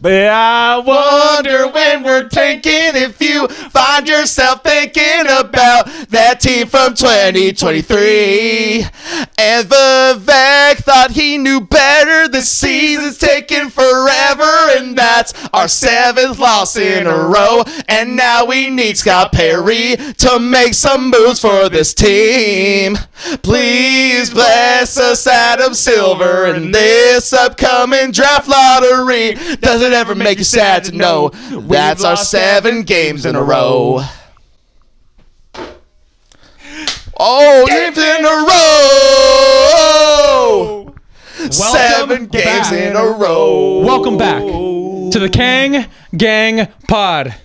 But I wonder when we're tanking if you find yourself thinking about that team from 2023. And Vivek thought he knew better. This season's taking forever, and that's our 7th loss in a row. And now we need Scott Perry to make some moves for this team. Please bless us, Adam Silver, in this upcoming draft lottery. Does it ever make you sad to know that's our 7 games in a row? Oh, games in a row! 7 games in a row. Welcome back to the Kang Gang Pod.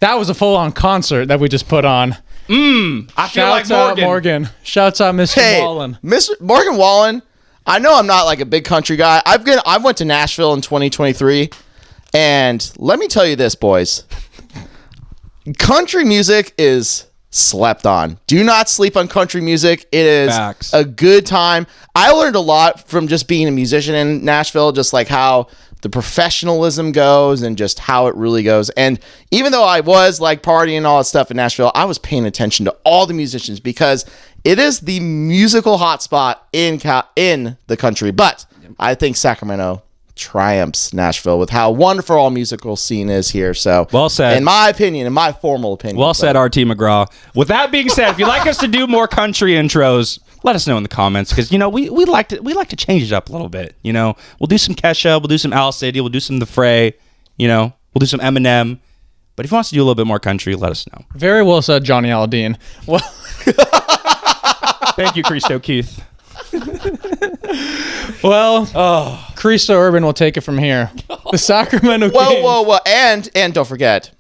That was a full-on concert that we just put on. I feel like Morgan. Shouts out Mr. Wallen. Mr. Morgan Wallen. I know I'm not like a big country guy. I went to Nashville in 2023, and let me tell you this, boys. Country music is slept on. Do not sleep on country music. It is a good time. I learned a lot from just being a musician in Nashville, just like how the professionalism goes and just how it really goes. And even though I was like partying and all that stuff in Nashville, I was paying attention to all the musicians because it is the musical hotspot in the country. But I think Sacramento triumphs Nashville with how wonderful our musical scene is here. So well said. In my opinion, in my formal opinion. Well said, RT McGraw. With that being said, if you'd like us to do more country intros, let us know in the comments, because we like to change it up a little bit. We'll do some Kesha, we'll do some Al City, we'll do some The Fray, we'll do some Eminem. But if you want us to do a little bit more country, let us know. Very well said, Johnny Aldean. Well, thank you, Christo Keith. Well, Cristo Urban will take it from here. The Sacramento Kings. Whoa. And don't forget,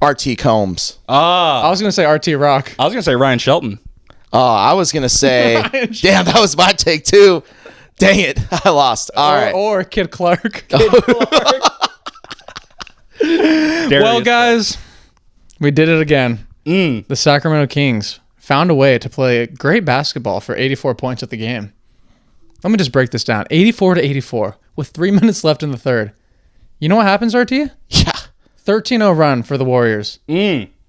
RT Combs. I was going to say RT Rock. I was going to say Ryan Shelton. I was going to say, damn, that was my take too. Dang it. I lost. All right. Or Kid Clark. Well, guys, we did it again. The Sacramento Kings found a way to play great basketball for 84 points at the game. Let me just break this down. 84-84 with 3 minutes left in the third. You know what happens, RT? Yeah. 13-0 run for the Warriors.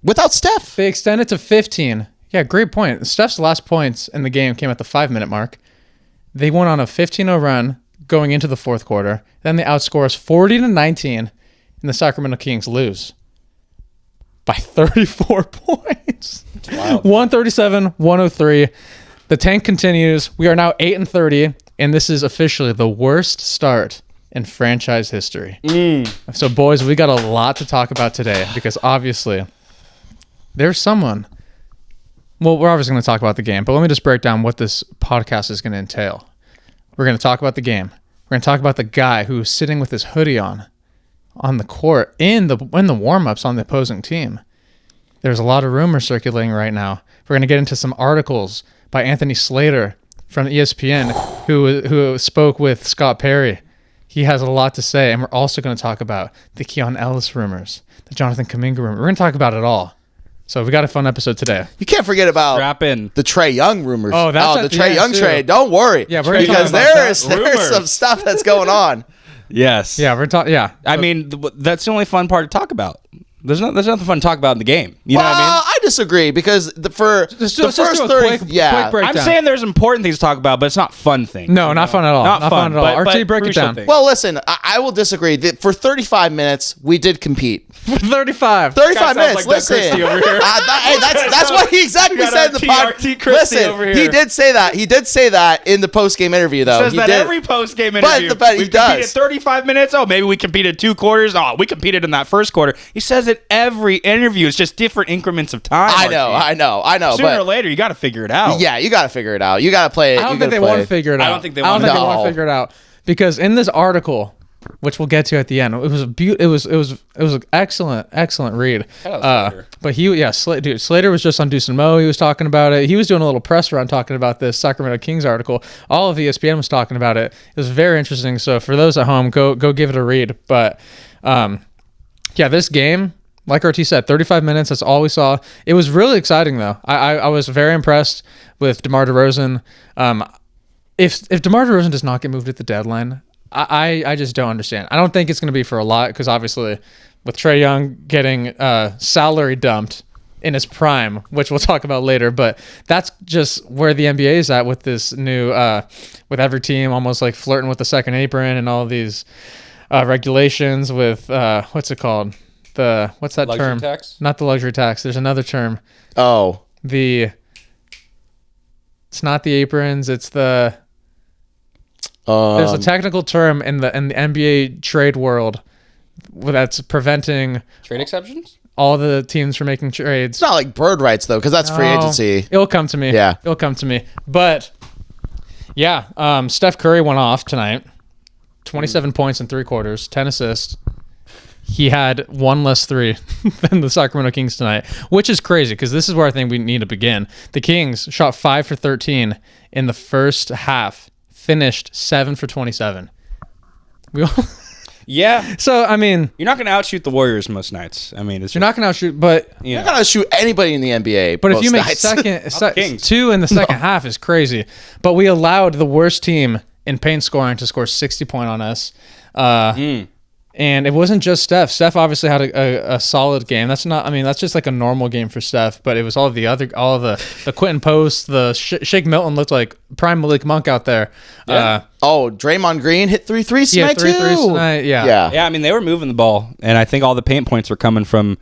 Without Steph. They extend it to 15. Yeah, great point. Steph's last points in the game came at the 5-minute mark. They went on a 15-0 run going into the fourth quarter. Then they outscore us 40-19, and the Sacramento Kings lose by 34 points. 137-103. The tank continues. We are now 8-30, and this is officially the worst start in franchise history. So, boys, we got a lot to talk about today because obviously there's someone. Well, we're obviously going to talk about the game, but let me just break down what this podcast is going to entail. We're going to talk about the game. We're going to talk about the guy who's sitting with his hoodie on the court in the warm-ups on the opposing team. There's a lot of rumors circulating right now. We're going to get into some articles by Anthony Slater from ESPN, who spoke with Scott Perry. He has a lot to say, and we're also going to talk about the Keon Ellis rumors, the Jonathon Kuminga rumor. We're going to talk about it all. So we got a fun episode today. You can't forget about the Trae Young rumors. Oh, that's the Trae Young trade. Don't worry. Yeah, we're because there's some stuff that's going on. Yes. Yeah, we're talking. Yeah. I mean, that's the only fun part to talk about. There's nothing fun to talk about in the game. You know what I mean? I disagree because the first 30, quick breakdown. I'm saying there's important things to talk about, but it's not fun things. No, not fun at all. Not fun at all. but RT, break it down. things. Well, listen, I will disagree. For 35 minutes, we did compete. For 35 minutes. Listen, that's what he exactly said in the podcast. Listen, he did say that. He did say that in the post-game interview, though. He says that every post-game interview. But he does. Competed 35 minutes. Oh, maybe we competed 2 quarters. Oh, we competed in that first quarter. He says it every interview. It's just different increments of time. I know. Sooner or later, you got to figure it out. Yeah, you got to figure it out. You got to play it. I don't think they want to figure it out. I don't think they want to figure it out because in this article, which we'll get to at the end, it was an excellent read. But Slater was just on Deuce and Mo. He was talking about it. He was doing a little press run talking about this Sacramento Kings article. All of ESPN was talking about it. It was very interesting. So for those at home, go give it a read. But this game, like RT said, 35 minutes. That's all we saw. It was really exciting, though. I was very impressed with DeMar DeRozan. If DeMar DeRozan does not get moved at the deadline, I just don't understand. I don't think it's going to be for a lot because obviously with Trae Young getting salary dumped in his prime, which we'll talk about later, but that's just where the NBA is at with this new, with every team almost like flirting with the second apron and all of these regulations with, what's it called? What's that Luxury term? tax? Not the luxury tax. There's another term. Oh, It's not the aprons. It's there's a technical term in the NBA trade world that's preventing Trade exceptions? all the teams from making trades. it's not like bird rights though, because that's free No, agency. It'll come to me. Yeah. It'll come to me. But yeah, Steph Curry went off tonight. 27 points in 3 quarters, 10 assists. He had one less three than the Sacramento Kings tonight, which is crazy because this is where I think we need to begin. The Kings shot 5 for 13 in the first half, finished 7 for 27. Yeah. So, I mean, You're not going to outshoot the Warriors most nights. I mean, it's you're not going to outshoot, but You're not gonna shoot anybody in the NBA. But if you make nights. Kings. 2 in the second half is crazy. But we allowed the worst team in paint scoring to score 60 point on us. And it wasn't just Steph. Steph obviously had a solid game. That's just like a normal game for Steph. But it was all of the Quentin Post, the Shake Milton looked like prime Malik Monk out there. Yeah. Draymond Green hit 3 threes Yeah, tonight 3 too. threes tonight. Yeah. Yeah, I mean, they were moving the ball, and I think all the paint points were coming from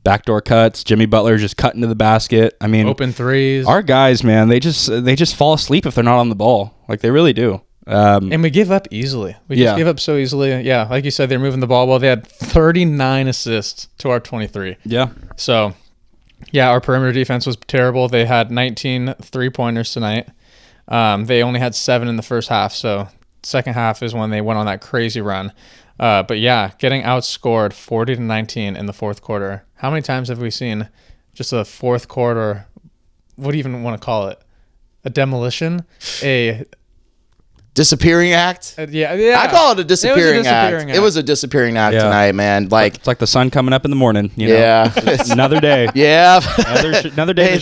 backdoor cuts. Jimmy Butler just cutting to the basket. I mean, Open threes. our guys, man, they just fall asleep if they're not on the ball. Like, they really do. And we give up easily. We just give up so easily. Yeah, like you said, they're moving the ball well. They had 39 assists to our 23. Yeah. So, yeah, our perimeter defense was terrible. They had 19 three-pointers tonight. They only had 7 in the first half. So, second half is when they went on that crazy run. But, yeah, getting outscored 40-19 in the fourth quarter. How many times have we seen just a fourth quarter, what do you even want to call it? A demolition? Disappearing act. Yeah. I call it a disappearing act. act. It was a disappearing act Yeah. tonight, man. Like, It's like the sun coming up in the morning. You know? yeah, Another day. yeah. Another day.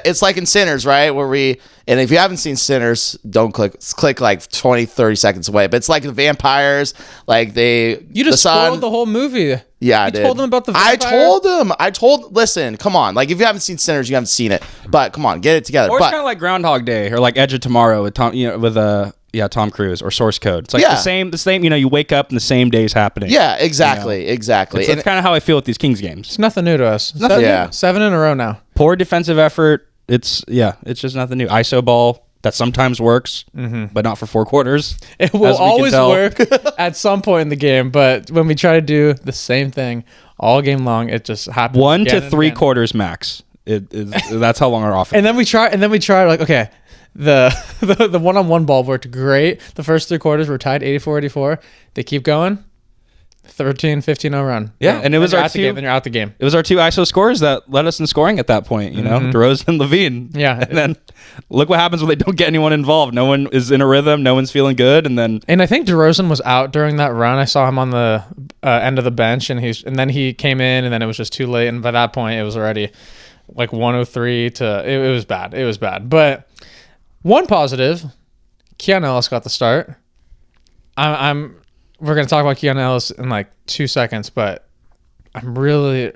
It's like in Sinners, right? And if you haven't seen Sinners, don't click like 20, 30 seconds away. But it's like the vampires, like You just spoiled the whole movie. Yeah, I you did. told them about the I vampires? told them. Listen, come on. Like, if you haven't seen Sinners, you haven't seen it. But come on, get it together. Or it's kind of like Groundhog Day or like Edge of Tomorrow with Tom Cruise or Source Code. It's like the same. You wake up and the same day's happening. Yeah, exactly, exactly. That's kind of how I feel with these Kings games. It's nothing new to us. Nothing new. 7 in a row now. Poor defensive effort. It's just nothing new. ISO ball that sometimes works, but not for 4 quarters. It will always work at some point in the game, but when we try to do the same thing all game long, it just happens. 1 again to and 3 again. quarters max. That's how long our offense. And then we try like, okay, the one-on-one ball worked great. The first 3 quarters were tied 84-84. They keep going. 13-15-0 run. Yeah, and it was then our you're out the game. Then you're out the game. It was our 2 ISO scores that led us in scoring at that point, DeRozan and Levine. Yeah. And then look what happens when they don't get anyone involved. No one is in a rhythm. No one's feeling good. And then I think DeRozan was out during that run. I saw him on the end of the bench, and then he came in, and then it was just too late. And by that point, it was already like 103 to it was bad. It was bad. But one positive, Keon Ellis got the start. We're going to talk about Keon Ellis in like 2 seconds, but I want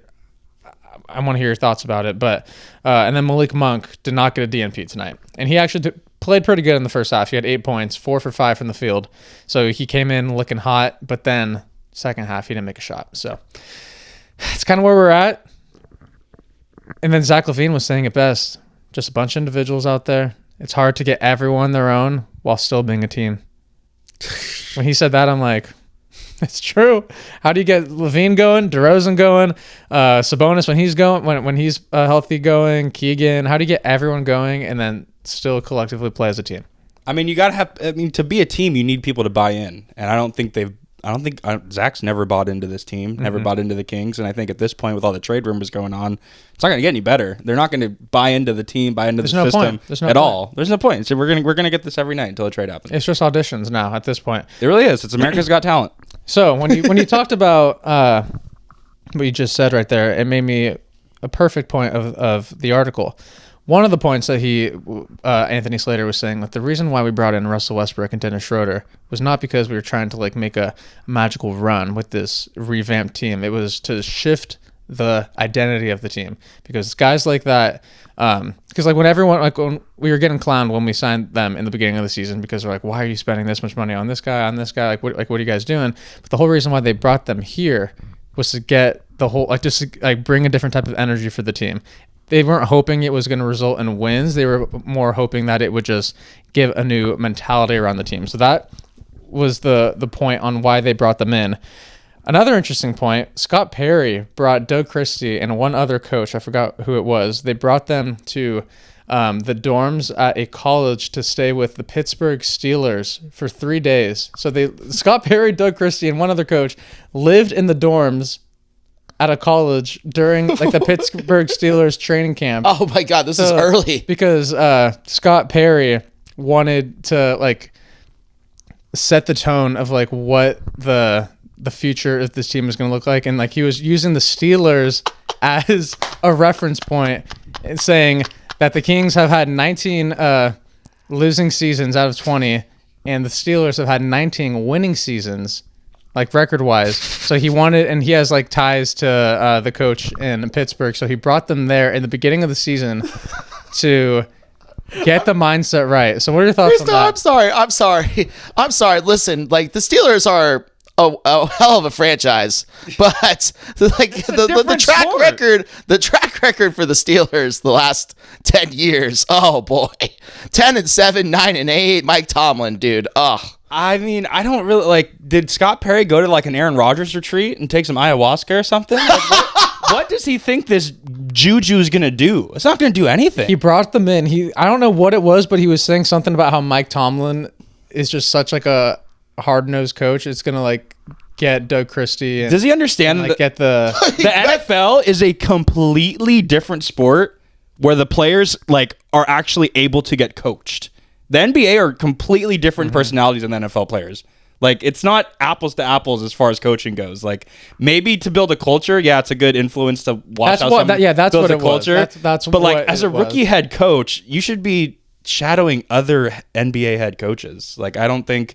to hear your thoughts about it. But and then Malik Monk did not get a DNP tonight, and he actually played pretty good in the first half. He had 8 points, 4 for 5 from the field, so he came in looking hot. But then second half, he didn't make a shot. So it's kind of where we're at. And then Zach LaVine was saying it best: just a bunch of individuals out there. It's hard to get everyone their own while still being a team. When he said that, I'm like, it's true. How do you get Levine going, DeRozan going, Sabonis when he's going, when he's healthy going, Keegan? How do you get everyone going and then still collectively play as a team? I mean, you got to have. I mean, to be a team, you need people to buy in, and I don't think Zach's never bought into this team, never bought into the Kings, and I think at this point, with all the trade rumors going on, it's not going to get any better. They're not going to buy into the team, buy into the system at all. There's no point. So we're gonna get this every night until a trade happens. It's just auditions now at this point. It really is. It's America's Got Talent. So when you talked about what you just said right there, it made me a perfect point of the article. one of the points that Anthony Slater was saying, that the reason why we brought in Russell Westbrook and Dennis Schroeder was not because we were trying to like make a magical run with this revamped team. It was to shift the identity of the team, because guys like that, because like when we were getting clowned when we signed them in the beginning of the season, because they're like, why are you spending this much money on this guy, like what are you guys doing? But the whole reason why they brought them here was to get the whole, like, just to, like, bring a different type of energy for the team. They weren't hoping it was going to result in wins. They were more hoping that it would just give a new mentality around the team. So that was the point on why they brought them in. Another interesting point, Scott Perry brought Doug Christie and one other coach, I forgot who it was. They brought them to the dorms at a college to stay with the Pittsburgh Steelers for 3 days. So Scott Perry, Doug Christie, and one other coach lived in the dorms at a college during like the Pittsburgh Steelers training camp. Oh my God, this is early. Because Scott Perry wanted to like set the tone of like what the future of this team is going to look like, and like he was using the Steelers as a reference point and saying that the Kings have had 19 losing seasons out of 20, and the Steelers have had 19 winning seasons, like record-wise. So he wanted, and he has like ties to the coach in Pittsburgh, so he brought them there in the beginning of the season to get the mindset right. So what are your thoughts on that? I'm sorry. Listen, like the Steelers are a hell of a franchise, but like the track record for the Steelers the last 10 years, oh boy, 10-7, 9-8, Mike Tomlin, dude. I mean, I don't really like. Did Scott Perry go to like an Aaron Rodgers retreat and take some ayahuasca or something? Like, what does he think this juju is gonna do? It's not gonna do anything. He brought them in. I don't know what it was, but he was saying something about how Mike Tomlin is just such like a hard-nosed coach. It's gonna like get Doug Christie. Does he understand that get the NFL is a completely different sport where the players like are actually able to get coached? The NBA are completely different personalities than the NFL players. Like, it's not apples to apples as far as coaching goes. Like, maybe to build a culture, yeah, it's a good influence to watch how someone builds a culture. That's but like, as a rookie head coach, you should be shadowing other NBA head coaches. Like, I don't think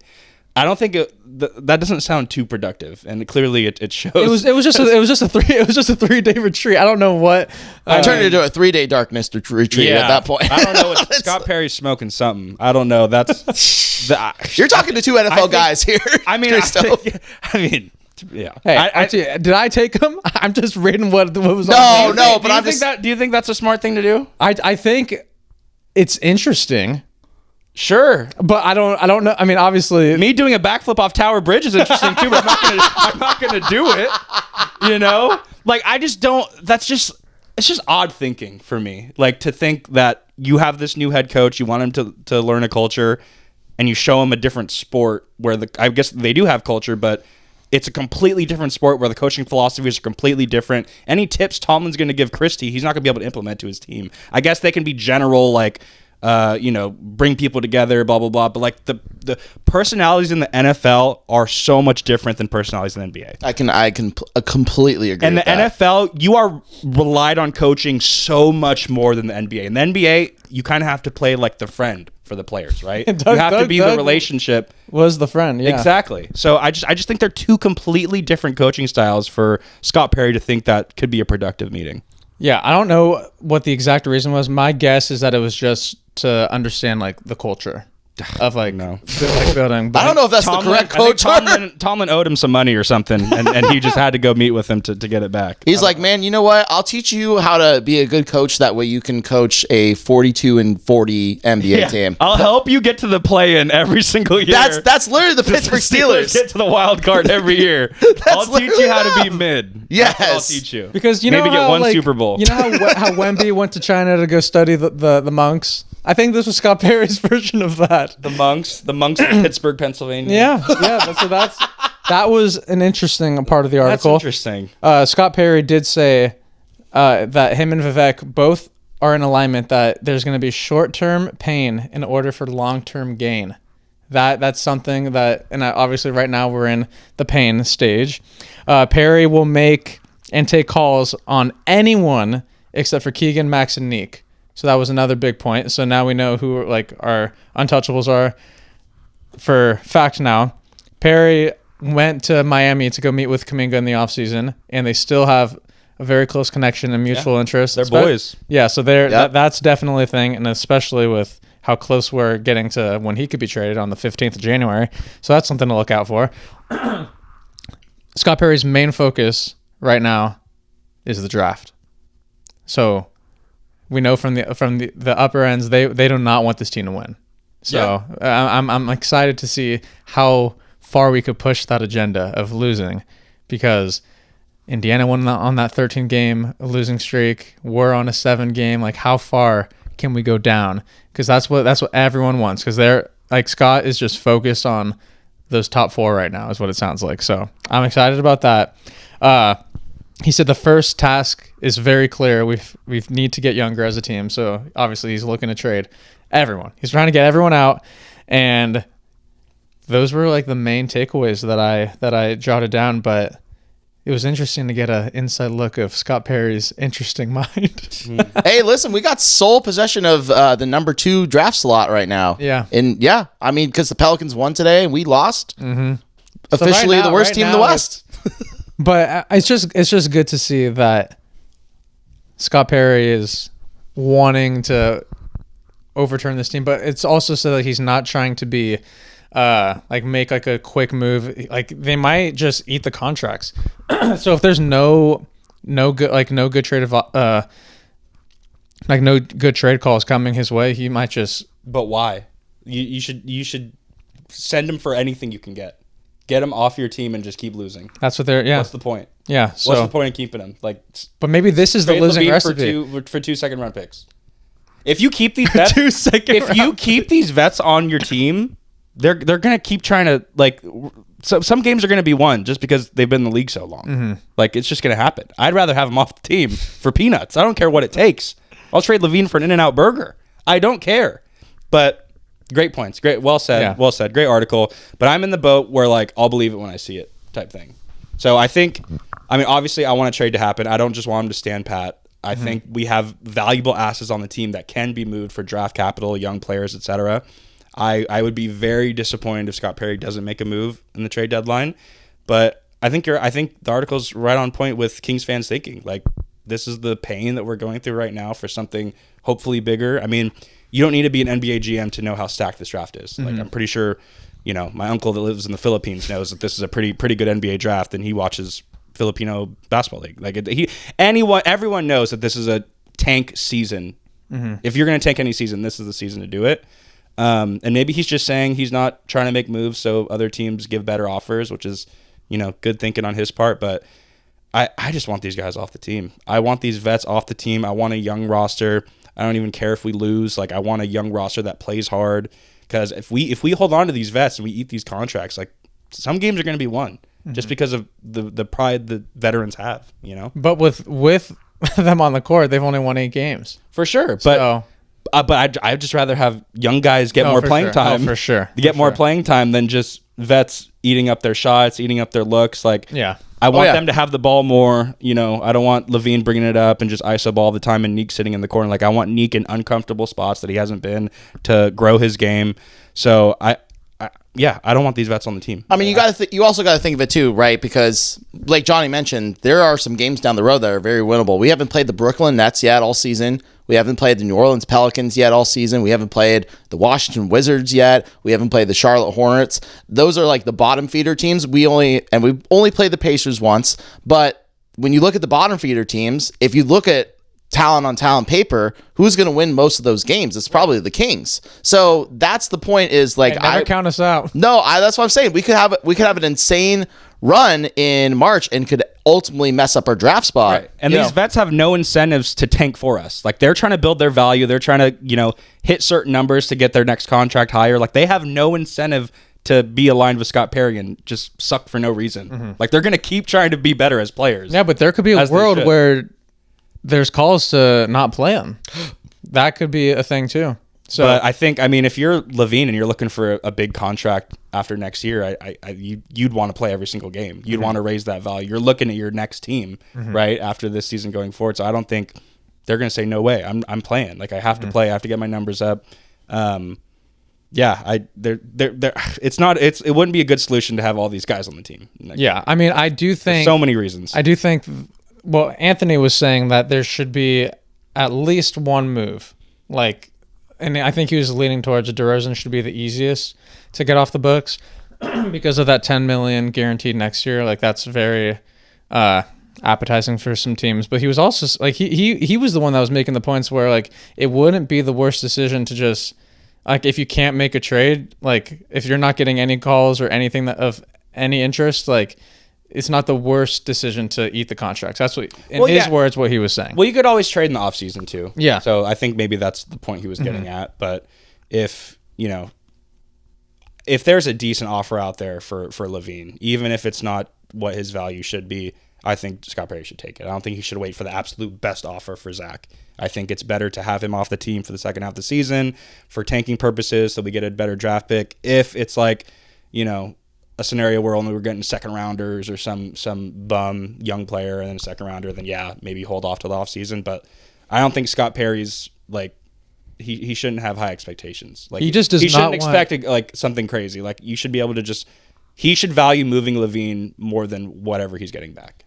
that doesn't sound too productive, and clearly it shows. It was just a 3-day retreat. I don't know what. I turned it into a 3-day darkness retreat at that point. I don't know. Scott Perry's smoking something. I don't know. You're talking to two NFL guys here. I mean, yeah. Hey, did I take him? I'm just reading what was on. No, but do you think that's a smart thing to do? I think it's interesting. Sure, but I don't know. I mean, obviously, me doing a backflip off Tower Bridge is interesting too. But I'm not gonna do it. You know, like I just don't. It's just odd thinking for me. Like to think that you have this new head coach, you want him to learn a culture, and you show him a different sport where I guess they do have culture, but it's a completely different sport where the coaching philosophies are completely different. Any tips Tomlin's going to give Christie, he's not going to be able to implement to his team. I guess they can be general, like. Bring people together, blah, blah, blah. But like the personalities in the NFL are so much different than personalities in the NBA. I can completely agree. And with the that. NFL, you are relied on coaching so much more than the NBA. In the NBA, you kind of have to play like the friend for the players, right? You have to be the relationship. Was the friend, yeah. Exactly. So I just think they're two completely different coaching styles for Scott Perry to think that could be a productive meeting. Yeah, I don't know what the exact reason was. My guess is that it was just to understand like the culture of like, building. But I don't know if that's the correct coach. Tomlin owed him some money or something, and he just had to go meet with him to get it back. He's like, man, you know what? I'll teach you how to be a good coach. That way you can coach a 42-40 NBA team. I'll help you get to the play-in every single year. That's literally the Pittsburgh Steelers. Get to the wild card every year. I'll teach you how to be mid. Yes. I'll teach you. Because you know maybe how, get one like, Super Bowl. You know how Wemby went to China to go study the monks? I think this was Scott Perry's version of that. The monks of Pittsburgh, Pennsylvania. Yeah. That was an interesting part of the article. That's interesting. Scott Perry did say that him and Vivek both are in alignment that there's going to be short-term pain in order for long-term gain. That's something that, and obviously right now we're in the pain stage. Perry will make and take calls on anyone except for Keegan, Max, and Neek. So that was another big point. So now we know who like our untouchables are. For fact now, Perry went to Miami to go meet with Kuminga in the offseason, and they still have a very close connection and mutual interest. They're boys. Yeah, so that's definitely a thing, and especially with how close we're getting to when he could be traded on the 15th of January. So that's something to look out for. Scott Perry's main focus right now is the draft. So we know from the upper ends, they do not want this team to win. So I'm excited to see how far we could push that agenda of losing, because Indiana won on that 13-game losing streak. We're on a 7-game. Like, how far can we go down? Because that's what everyone wants. Because they're like, Scott is just focused on those top 4 right now, is what it sounds like. So I'm excited about that. He said the first task is very clear. We need to get younger as a team. So obviously he's looking to trade everyone. He's trying to get everyone out, and those were like the main takeaways that I jotted down. But it was interesting to get an inside look of Scott Perry's interesting mind. Hey, listen, we got sole possession of the number 2 draft slot right now. Yeah. And I mean, because the Pelicans won today and we lost. Mm-hmm. Officially So the worst team in the West. But it's just good to see that Scott Perry is wanting to overturn this team, but it's also so that he's not trying to be like make like a quick move. Like, they might just eat the contracts. So if there's no good trade calls coming his way, he might just. But why? You should send him for anything you can get. Get him off your team and just keep losing. That's what they're. Yeah. What's the point? Yeah. So, what's the point in keeping him? Like, but maybe this is the trade losing Levine recipe for 2 second-round picks. If you keep these vets, you keep these vets on your team, they're gonna keep trying to, like. So some games are gonna be won just because they've been in the league so long. Mm-hmm. Like, it's just gonna happen. I'd rather have them off the team for peanuts. I don't care what it takes. I'll trade Levine for an In-N-Out burger. I don't care. But great points. Great. Well said. Yeah. Well said. Great article. But I'm in the boat where, like, I'll believe it when I see it type thing. So I think, I mean, obviously I want a trade to happen. I don't just want him to stand pat. I think we have valuable assets on the team that can be moved for draft capital, young players, etc. I would be very disappointed if Scott Perry doesn't make a move in the trade deadline. But I think the article's right on point with Kings fans thinking. Like, this is the pain that we're going through right now for something hopefully bigger. I mean, you don't need to be an NBA GM to know how stacked this draft is. Like, I'm pretty sure, my uncle that lives in the Philippines knows that this is a pretty good NBA draft, and he watches Filipino basketball league. Like, everyone knows that this is a tank season. If you're going to tank any season, this is the season to do it. And maybe he's just saying he's not trying to make moves so other teams give better offers, which is, good thinking on his part. But I just want these guys off the team. I want these vets off the team. I want a young roster. I don't even care if we lose. Like, I want a young roster that plays hard, because if we hold on to these vets and we eat these contracts, like, some games are going to be won just because of the pride the veterans have, But with them on the court, they've only won 8 games. For sure. But I'd just rather have young guys get more playing time. Oh, for sure. Get more playing time than just vets eating up their shots, eating up their looks. Like, yeah. I want them to have the ball more. I don't want Levine bringing it up and just ISO ball all the time and Neek sitting in the corner. Like, I want Neek in uncomfortable spots that he hasn't been to grow his game. So I don't want these vets on the team. I mean, you also got to think of it too, right? Because like Johnny mentioned, there are some games down the road that are very winnable. We haven't played the Brooklyn Nets yet all season. We haven't played the New Orleans Pelicans yet all season. We haven't played the Washington Wizards yet. We haven't played the Charlotte Hornets. Those are like the bottom feeder teams. We've only played the Pacers once. But when you look at the bottom feeder teams, if you look at talent on talent paper, who's going to win most of those games? It's probably the Kings. So that's the point. Is like, never count us out. No, that's what I'm saying. We could have an insane run in March and could ultimately mess up our draft spot. Right. And these vets have no incentives to tank for us. Like, they're trying to build their value. They're trying to, hit certain numbers to get their next contract higher. Like, they have no incentive to be aligned with Scott Perry and just suck for no reason. Like, they're going to keep trying to be better as players. Yeah, but there could be a world where there's calls to not play them. That could be a thing too. So, but I think, if you're Levine and you're looking for a big contract after next year, you'd want to play every single game. You'd want to raise that value. You're looking at your next team, right, after this season going forward. So I don't think they're going to say, no way, I'm playing. Like, I have to play. I have to get my numbers up. Yeah, it wouldn't be a good solution to have all these guys on the team. Like, yeah, I mean, I do think so many reasons. I do think. Well, Anthony was saying that there should be at least one move, like, and I think he was leaning towards DeRozan should be the easiest to get off the books because of that $10 million guaranteed next year. Like, that's very appetizing for some teams. But he was also like he was the one that was making the points where like it wouldn't be the worst decision to just like if you can't make a trade, like if you're not getting any calls or anything that of any interest, like it's not the worst decision to eat the contracts. That's what in his words what he was saying. Well, you could always trade in the offseason too. Yeah. So I think maybe that's the point he was getting at. But if there's a decent offer out there for Levine, even if it's not what his value should be, I think Scott Perry should take it. I don't think he should wait for the absolute best offer for Zach. I think it's better to have him off the team for the second half of the season for tanking purposes so we get a better draft pick. If it's like, a scenario where only we're getting second rounders or some bum young player and then a second rounder, then yeah, maybe hold off till the offseason. But I don't think Scott Perry's like he shouldn't have high expectations. Like he just does he not shouldn't expect like something crazy. Like you should be able to he should value moving Levine more than whatever he's getting back.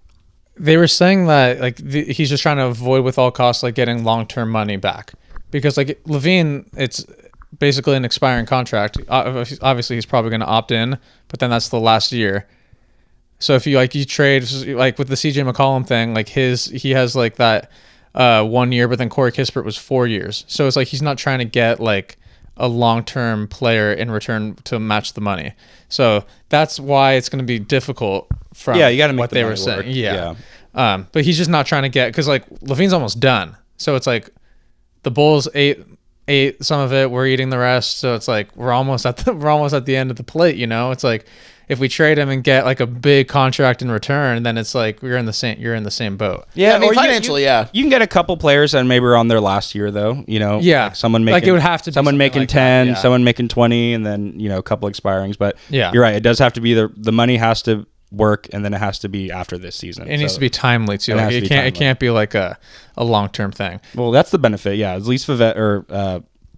They were saying that like he's just trying to avoid with all costs like getting long-term money back because like Levine, it's basically an expiring contract. Obviously, he's probably going to opt in, but then that's the last year. So if you trade like with the CJ McCollum thing, like he has like that 1 year, but then Corey Kispert was 4 years. So it's like he's not trying to get like a long-term player in return to match the money. So that's why it's going to be difficult from you got to make what the they money were saying. work. Yeah. But he's just not trying to get because like Levine's almost done. So it's like the Bulls ate some of it, we're eating the rest. So it's like we're almost at the end of the plate. It's like if we trade him and get like a big contract in return, then it's like you're in the same boat. Yeah, I mean, financially, you can get a couple players that maybe are on their last year though. Yeah, like someone making like it would have to be someone making like 10, that, yeah. someone making 20, and then a couple expirings. But yeah, you're right. It does have to be the money has to work, and then it has to be after this season. It needs to be timely too. Like it can't be like a long-term thing. Well, that's the benefit. Yeah, at least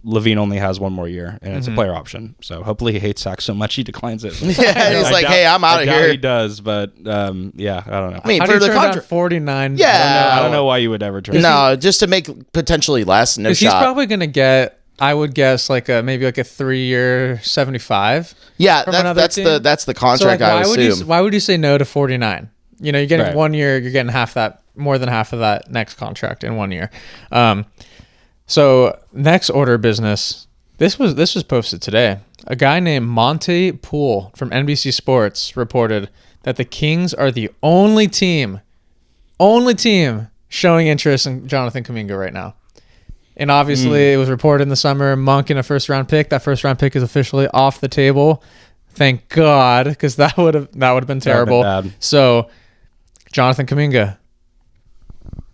Levine only has 1 more year, and it's a player option. So hopefully he hates Zach so much he declines it. Yeah, he's like, hey, I'm out of here. He does, but yeah, I don't know. I mean, How for do you the turn down contract, 49? Yeah. I don't know why you would ever try. No, just to make potentially less. No shot. He's probably gonna get, I would guess, like maybe like a 3-year 75. Yeah, from that's team. the contract. So, like, I would assume. Why would you say no to 49? You're getting Right. 1 year. You're getting more than half of that next contract in 1 year. So next order of business. This was posted today. A guy named Monte Poole from NBC Sports reported that the Kings are the only team showing interest in Jonathon Kuminga right now. And obviously it was reported in the summer, Monk in a first-round pick. That first-round pick is officially off the table. Thank God, because that would have been terrible. bad. So, Jonathon Kuminga,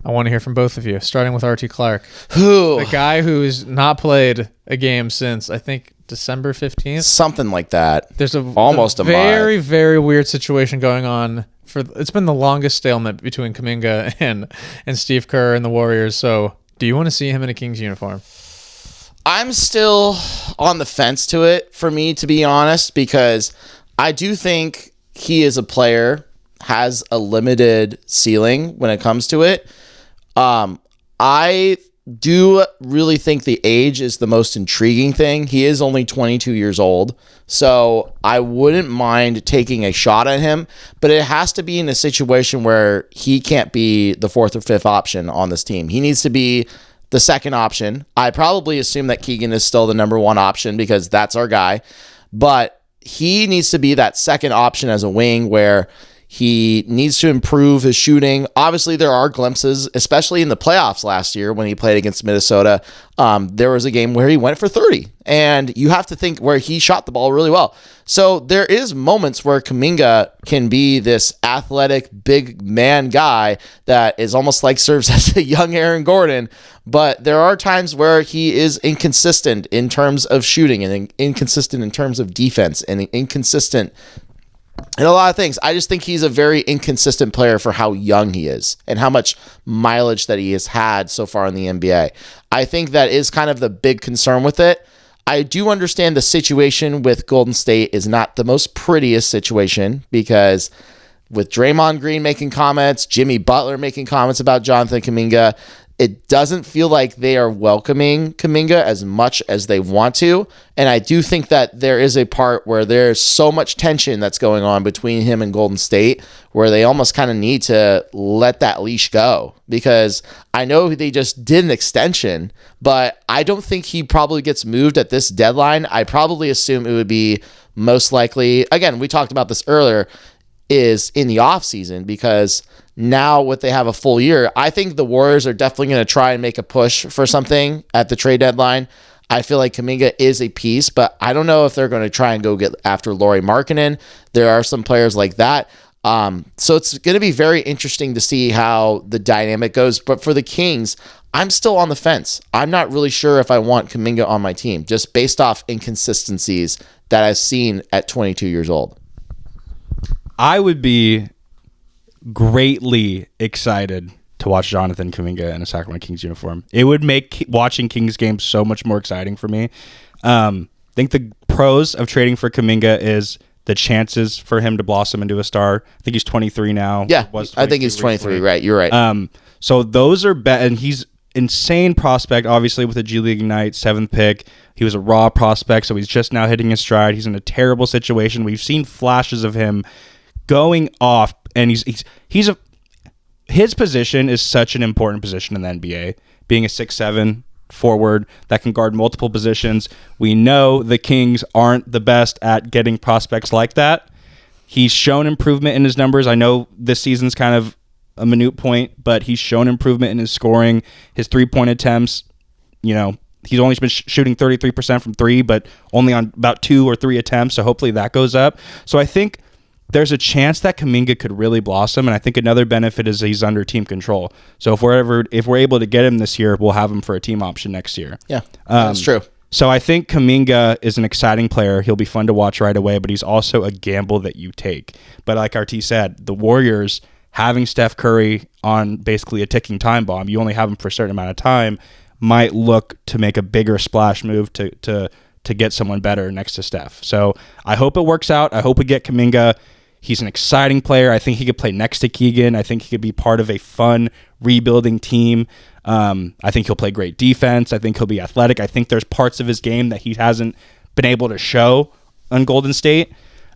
I want to hear from both of you, starting with RT Clark. The guy who's not played a game since, I think, December 15th. Something like that. There's almost a very, very weird situation going on. It's been the longest stalemate between Kuminga and Steve Kerr and the Warriors. So, do you want to see him in a Kings uniform? I'm still on the fence to it, for me, to be honest, because I do think he is a player, has a limited ceiling when it comes to it. I do really think the age is the most intriguing thing. He is only 22 years old, so I wouldn't mind taking a shot at him, but it has to be in a situation where he can't be the 4th or 5th option on this team. He needs to be the second option. I probably assume that Keegan is still the number 1 option because that's our guy, but he needs to be that second option as a wing where he needs to improve his shooting. Obviously, there are glimpses, especially in the playoffs last year when he played against Minnesota. There was a game where he went for 30, and you have to think where he shot the ball really well. So there is moments where Kuminga can be this athletic, big man guy that is almost like serves as a young Aaron Gordon, but there are times where he is inconsistent in terms of shooting and inconsistent in terms of defense and inconsistent And a lot of things. I just think he's a very inconsistent player for how young he is and how much mileage that he has had so far in the NBA. I think that is kind of the big concern with it. I do understand the situation with Golden State is not the most prettiest situation because with Draymond Green making comments, Jimmy Butler making comments about Jonathon Kuminga, it doesn't feel like they are welcoming Kuminga as much as they want to. And I do think that there is a part where there's so much tension that's going on between him and Golden State where they almost kind of need to let that leash go. Because I know they just did an extension, but I don't think he probably gets moved at this deadline. I probably assume it would be most likely, again, we talked about this earlier, is in the offseason because now what they have a full year, I think the Warriors are definitely going to try and make a push for something at the trade deadline. I feel like Kuminga is a piece, but I don't know if they're going to try and go get after Lauri Markkanen. There are some players like that. So it's going to be very interesting to see how the dynamic goes. But for the Kings, I'm still on the fence. I'm not really sure if I want Kuminga on my team, just based off inconsistencies that I've seen at 22 years old. I would be greatly excited to watch Jonathon Kuminga in a Sacramento Kings uniform. It would make watching Kings games so much more exciting for me. I think the pros of trading for Kuminga is the chances for him to blossom into a star. I think he's 23 now. Yeah, I think he's 23, right? You're right. So those are and he's insane prospect, obviously, with a G League Ignite 7th pick. He was a raw prospect, so he's just now hitting his stride. He's in a terrible situation. We've seen flashes of him going off, and his position is such an important position in the NBA, being a 6'7" forward that can guard multiple positions. We know the Kings aren't the best at getting prospects like that. He's shown improvement in his numbers. I know this season's kind of a minute point, but he's shown improvement in his scoring, his 3-point attempts. You know, he's only been shooting 33% from 3, but only on about 2 or 3 attempts, so hopefully that goes up. So I think there's a chance that Kuminga could really blossom, and I think another benefit is he's under team control. So if we're able to get him this year, we'll have him for a team option next year. Yeah, that's true. So I think Kuminga is an exciting player. He'll be fun to watch right away, but he's also a gamble that you take. But like RT said, the Warriors having Steph Curry on basically a ticking time bomb, you only have him for a certain amount of time, might look to make a bigger splash move to get someone better next to Steph. So I hope it works out. I hope we get Kuminga. He's an exciting player. I think he could play next to Keegan. I think he could be part of a fun rebuilding team. I think he'll play great defense. I think he'll be athletic. I think there's parts of his game that he hasn't been able to show on Golden State.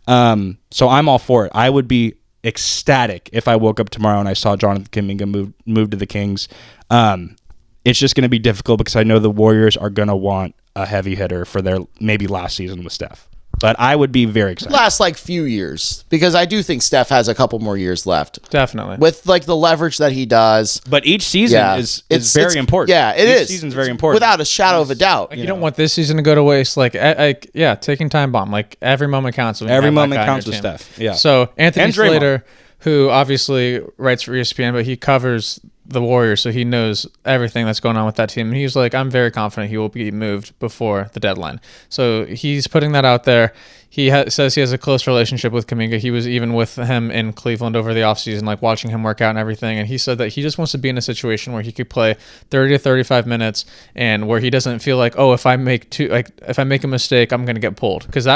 So I'm all for it. I would be ecstatic if I woke up tomorrow and I saw Jonathon Kuminga move to the Kings. It's just going to be difficult because I know the Warriors are going to want a heavy hitter for their maybe last season with Steph. But I would be very excited. Last few years, because I do think Steph has a couple more years left. Definitely. With the leverage that he does. But each season is very important. Yeah, each season's very important. Without a shadow of a doubt. You don't want this season to go to waste. Taking time bomb. Like every moment counts. Every moment counts with Steph. Yeah. So Anthony Slater, who obviously writes for ESPN, but he covers the Warriors, so he knows everything that's going on with that team. And he's like, I'm very confident he will be moved before the deadline. So he's putting that out there. He says he has a close relationship with Kuminga. He was even with him in Cleveland over the offseason, like watching him work out and everything. And he said that he just wants to be in a situation where he could play 30 to 35 minutes and where he doesn't feel like, oh, if I make a mistake, I'm going to get pulled. Because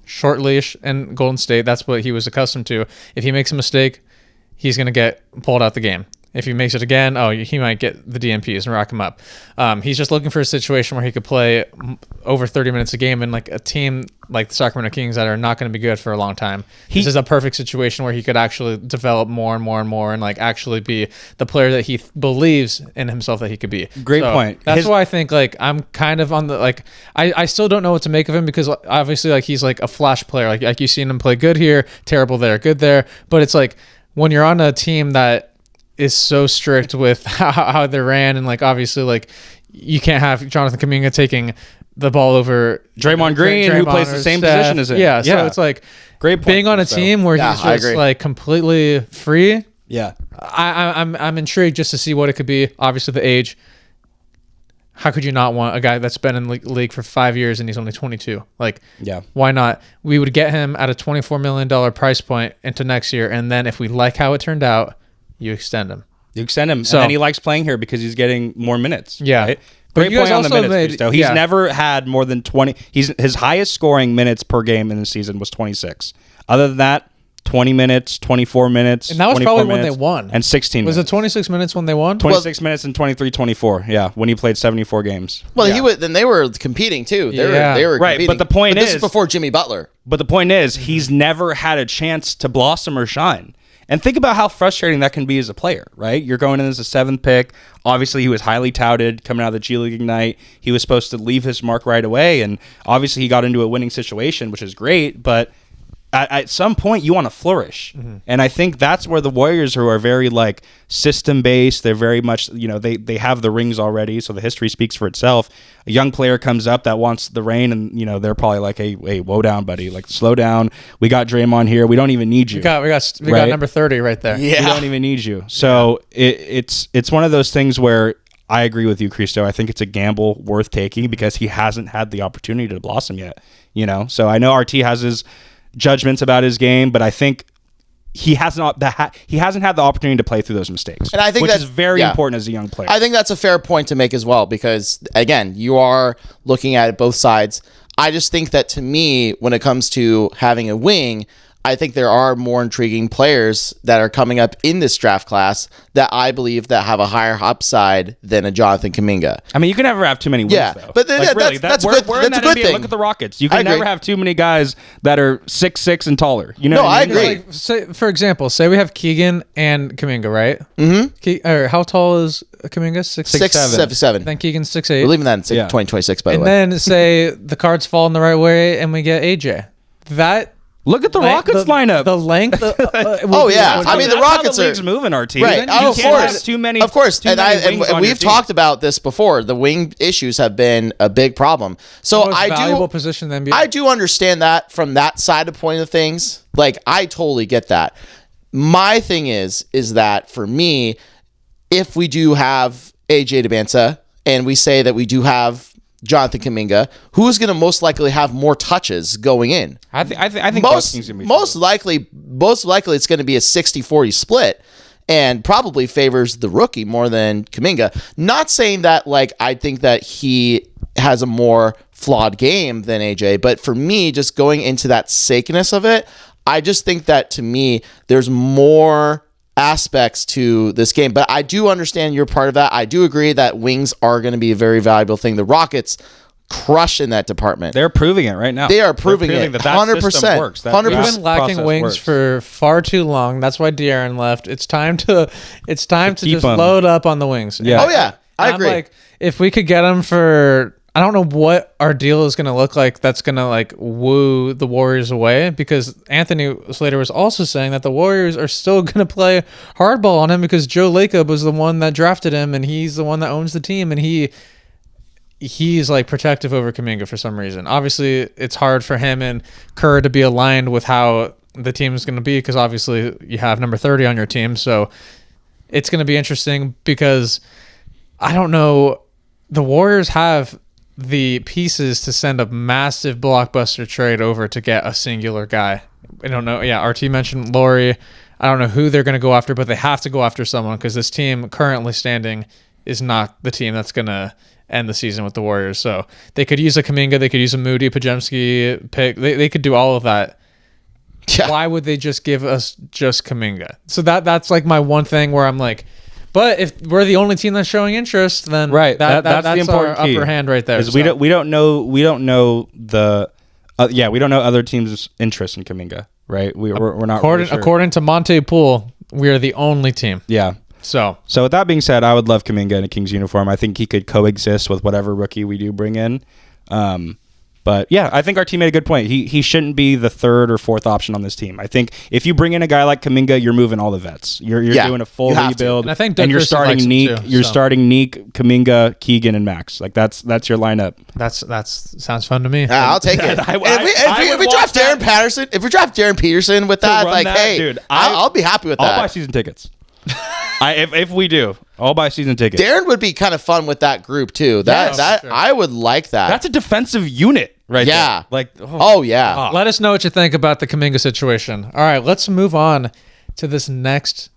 short leash in Golden State, that's what he was accustomed to. If he makes a mistake, he's going to get pulled out the game. If he makes it again, he might get the DNPs and rack him up. He's just looking for a situation where he could play over 30 minutes a game and like a team like the Sacramento Kings that are not going to be good for a long time. This is a perfect situation where he could actually develop more and more and more and like actually be the player that he believes in himself that he could be. Great point. That's why I think like I'm kind of on the like I still don't know what to make of him because obviously like he's like a flash player. Like you've seen him play good here, terrible there, good there. But it's like when you're on a team that is so strict with how they ran and like obviously like you can't have Jonathon Kuminga taking the ball over Draymond Green who plays the same position as him. Yeah, so it's like great point, being on a team where he's just like completely free. Yeah, I'm intrigued just to see what it could be. Obviously the age. how could you not want a guy that's been in the league for 5 years and he's only 22? Like, Yeah. why not? We would get him at a $24 million price point into next year, and then if we like how it turned out, you extend him. You extend him, So- and then he likes playing here because he's getting more minutes. Yeah. Right? But Great you guys point on the also minutes, made- Christo. He's yeah. never had more than 20. His highest scoring minutes per game in the season was 26. Other than that, 20 minutes, 24 minutes. And that was 24 probably when minutes, they won. And 16 Was minutes. it 26 minutes when they won? 26 minutes and 23-24. Yeah, when he played 74 games. Well, he would. Then they were competing too. Yeah. They were Right, competing. but the point this is is- before Jimmy Butler. But the point is, he's never had a chance to blossom or shine. And think about how frustrating that can be as a player, right? You're going in as a 7th pick. Obviously, he was highly touted coming out of the G League Ignite. He was supposed to leave his mark right away. And obviously, he got into a winning situation, which is great. But at some point, you want to flourish. And I think that's where the Warriors, who are very like system based, they're very much, they have the rings already. So the history speaks for itself. A young player comes up that wants the reign, and they're probably like, hey, whoa down, buddy. Like, slow down. We got Draymond here. We don't even need you. We got Right? number 30 right there. We don't even need you. So it's one of those things where I agree with you, Christo. I think it's a gamble worth taking because he hasn't had the opportunity to blossom yet. So I know RT has his judgments about his game, but I think he hasn't had the opportunity to play through those mistakes. And I think which that's is very important as a young player. I think that's a fair point to make as well, because again, you are looking at it both sides. I just think that to me, when it comes to having a wing, I think there are more intriguing players that are coming up in this draft class that I believe that have a higher upside than a Jonathon Kuminga. I mean, you can never have too many wins, Yeah, though. but that's we're good- in that's that a good NBA. thing. Look at the Rockets. You I can agree. never have too many guys that are 6'6" and taller. You know No, what I I mean? agree. Like, say, for example, say we have Keegan and Kuminga, right? Mm-hmm. Or how tall is Kuminga? 6'7". Then Keegan's 6'8". We're leaving that in Yeah. 2026, by the And way. then say the cards fall in the right way and we get AJ. That Look at the Rockets lineup. The length. Oh, yeah. I mean, the That's how Rockets the are league's moving, RT. Right. You Oh, of can't course. have too many. Of course. too And many wings on we've your team. talked about this before. The wing issues have been a big problem. So most valuable position in the NBA. I do understand that from that side of point of things. Like, I totally get that. My thing is that for me, if we do have AJ Debinsa and we say that we do have Jonathon Kuminga, who's going to most likely have more touches going in? I think both teams gonna be most likely it's going to be a 60-40 split, and probably favors the rookie more than Kuminga. Not saying that like I think that he has a more flawed game than AJ, but for me, just going into that sakeness of it, I just think that to me, there's more aspects to this game. But I do understand you're part of that. I do agree that wings are going to be a very valuable thing. The Rockets crush in that department. They're proving it right now. They are proving it. that 100%. system works. That 100%. We've process been lacking wings works. for far too long. That's why De'Aaron left. It's time to keep just 'em. load up on the wings. Yeah. Oh, yeah. I And agree. I'm like, if we could get them for, I don't know what our deal is going to look like that's going to like woo the Warriors away, because Anthony Slater was also saying that the Warriors are still going to play hardball on him because Joe Lacob was the one that drafted him and he's the one that owns the team, and he's like protective over Kuminga for some reason. Obviously, it's hard for him and Kerr to be aligned with how the team is going to be because obviously you have number 30 on your team. So it's going to be interesting because I don't know. The Warriors have the pieces to send a massive blockbuster trade over to get a singular guy. I don't know. Yeah, RT mentioned Laurie. I don't know who they're going to go after, but they have to go after someone because this team currently standing is not the team that's going to end the season with the Warriors. So they could use a Kuminga, they could use a Moody, Pajemski pick. They could do all of that. Yeah. Why would they just give us just Kuminga? So that's like my one thing where I'm like, but if we're the only team that's showing interest, then Right. that's the important our key. upper hand right there. Is we don't know the we don't know other teams' interest in Kuminga, right? We're not according really sure. according to Monte Poole, we are the only team. Yeah. So So with that being said, I would love Kuminga in a Kings uniform. I think he could coexist with whatever rookie we do bring in. But yeah, I think our team made a good point. He shouldn't be the third or fourth option on this team. I think if you bring in a guy like Kuminga, you're moving all the vets. You're doing a full you have to. rebuild. And I think you're Christian starting likes him Neek. too, You're so. starting Neek, Kuminga, Keegan, and Max. Like that's your lineup. that's sounds fun to me. I'll take it. I If we would draft watch Darren Patterson, if we draft Darren Peterson with that, run like, that, hey, dude, I'll be happy with I'll that. buy season tickets. If we do, I'll buy season tickets. Darren would be kind of fun with that group too. That sure. I would like that. That's a defensive unit right Yeah. there. Like, Oh yeah. Let us know what you think about the Kuminga situation. All right, let's move on to this next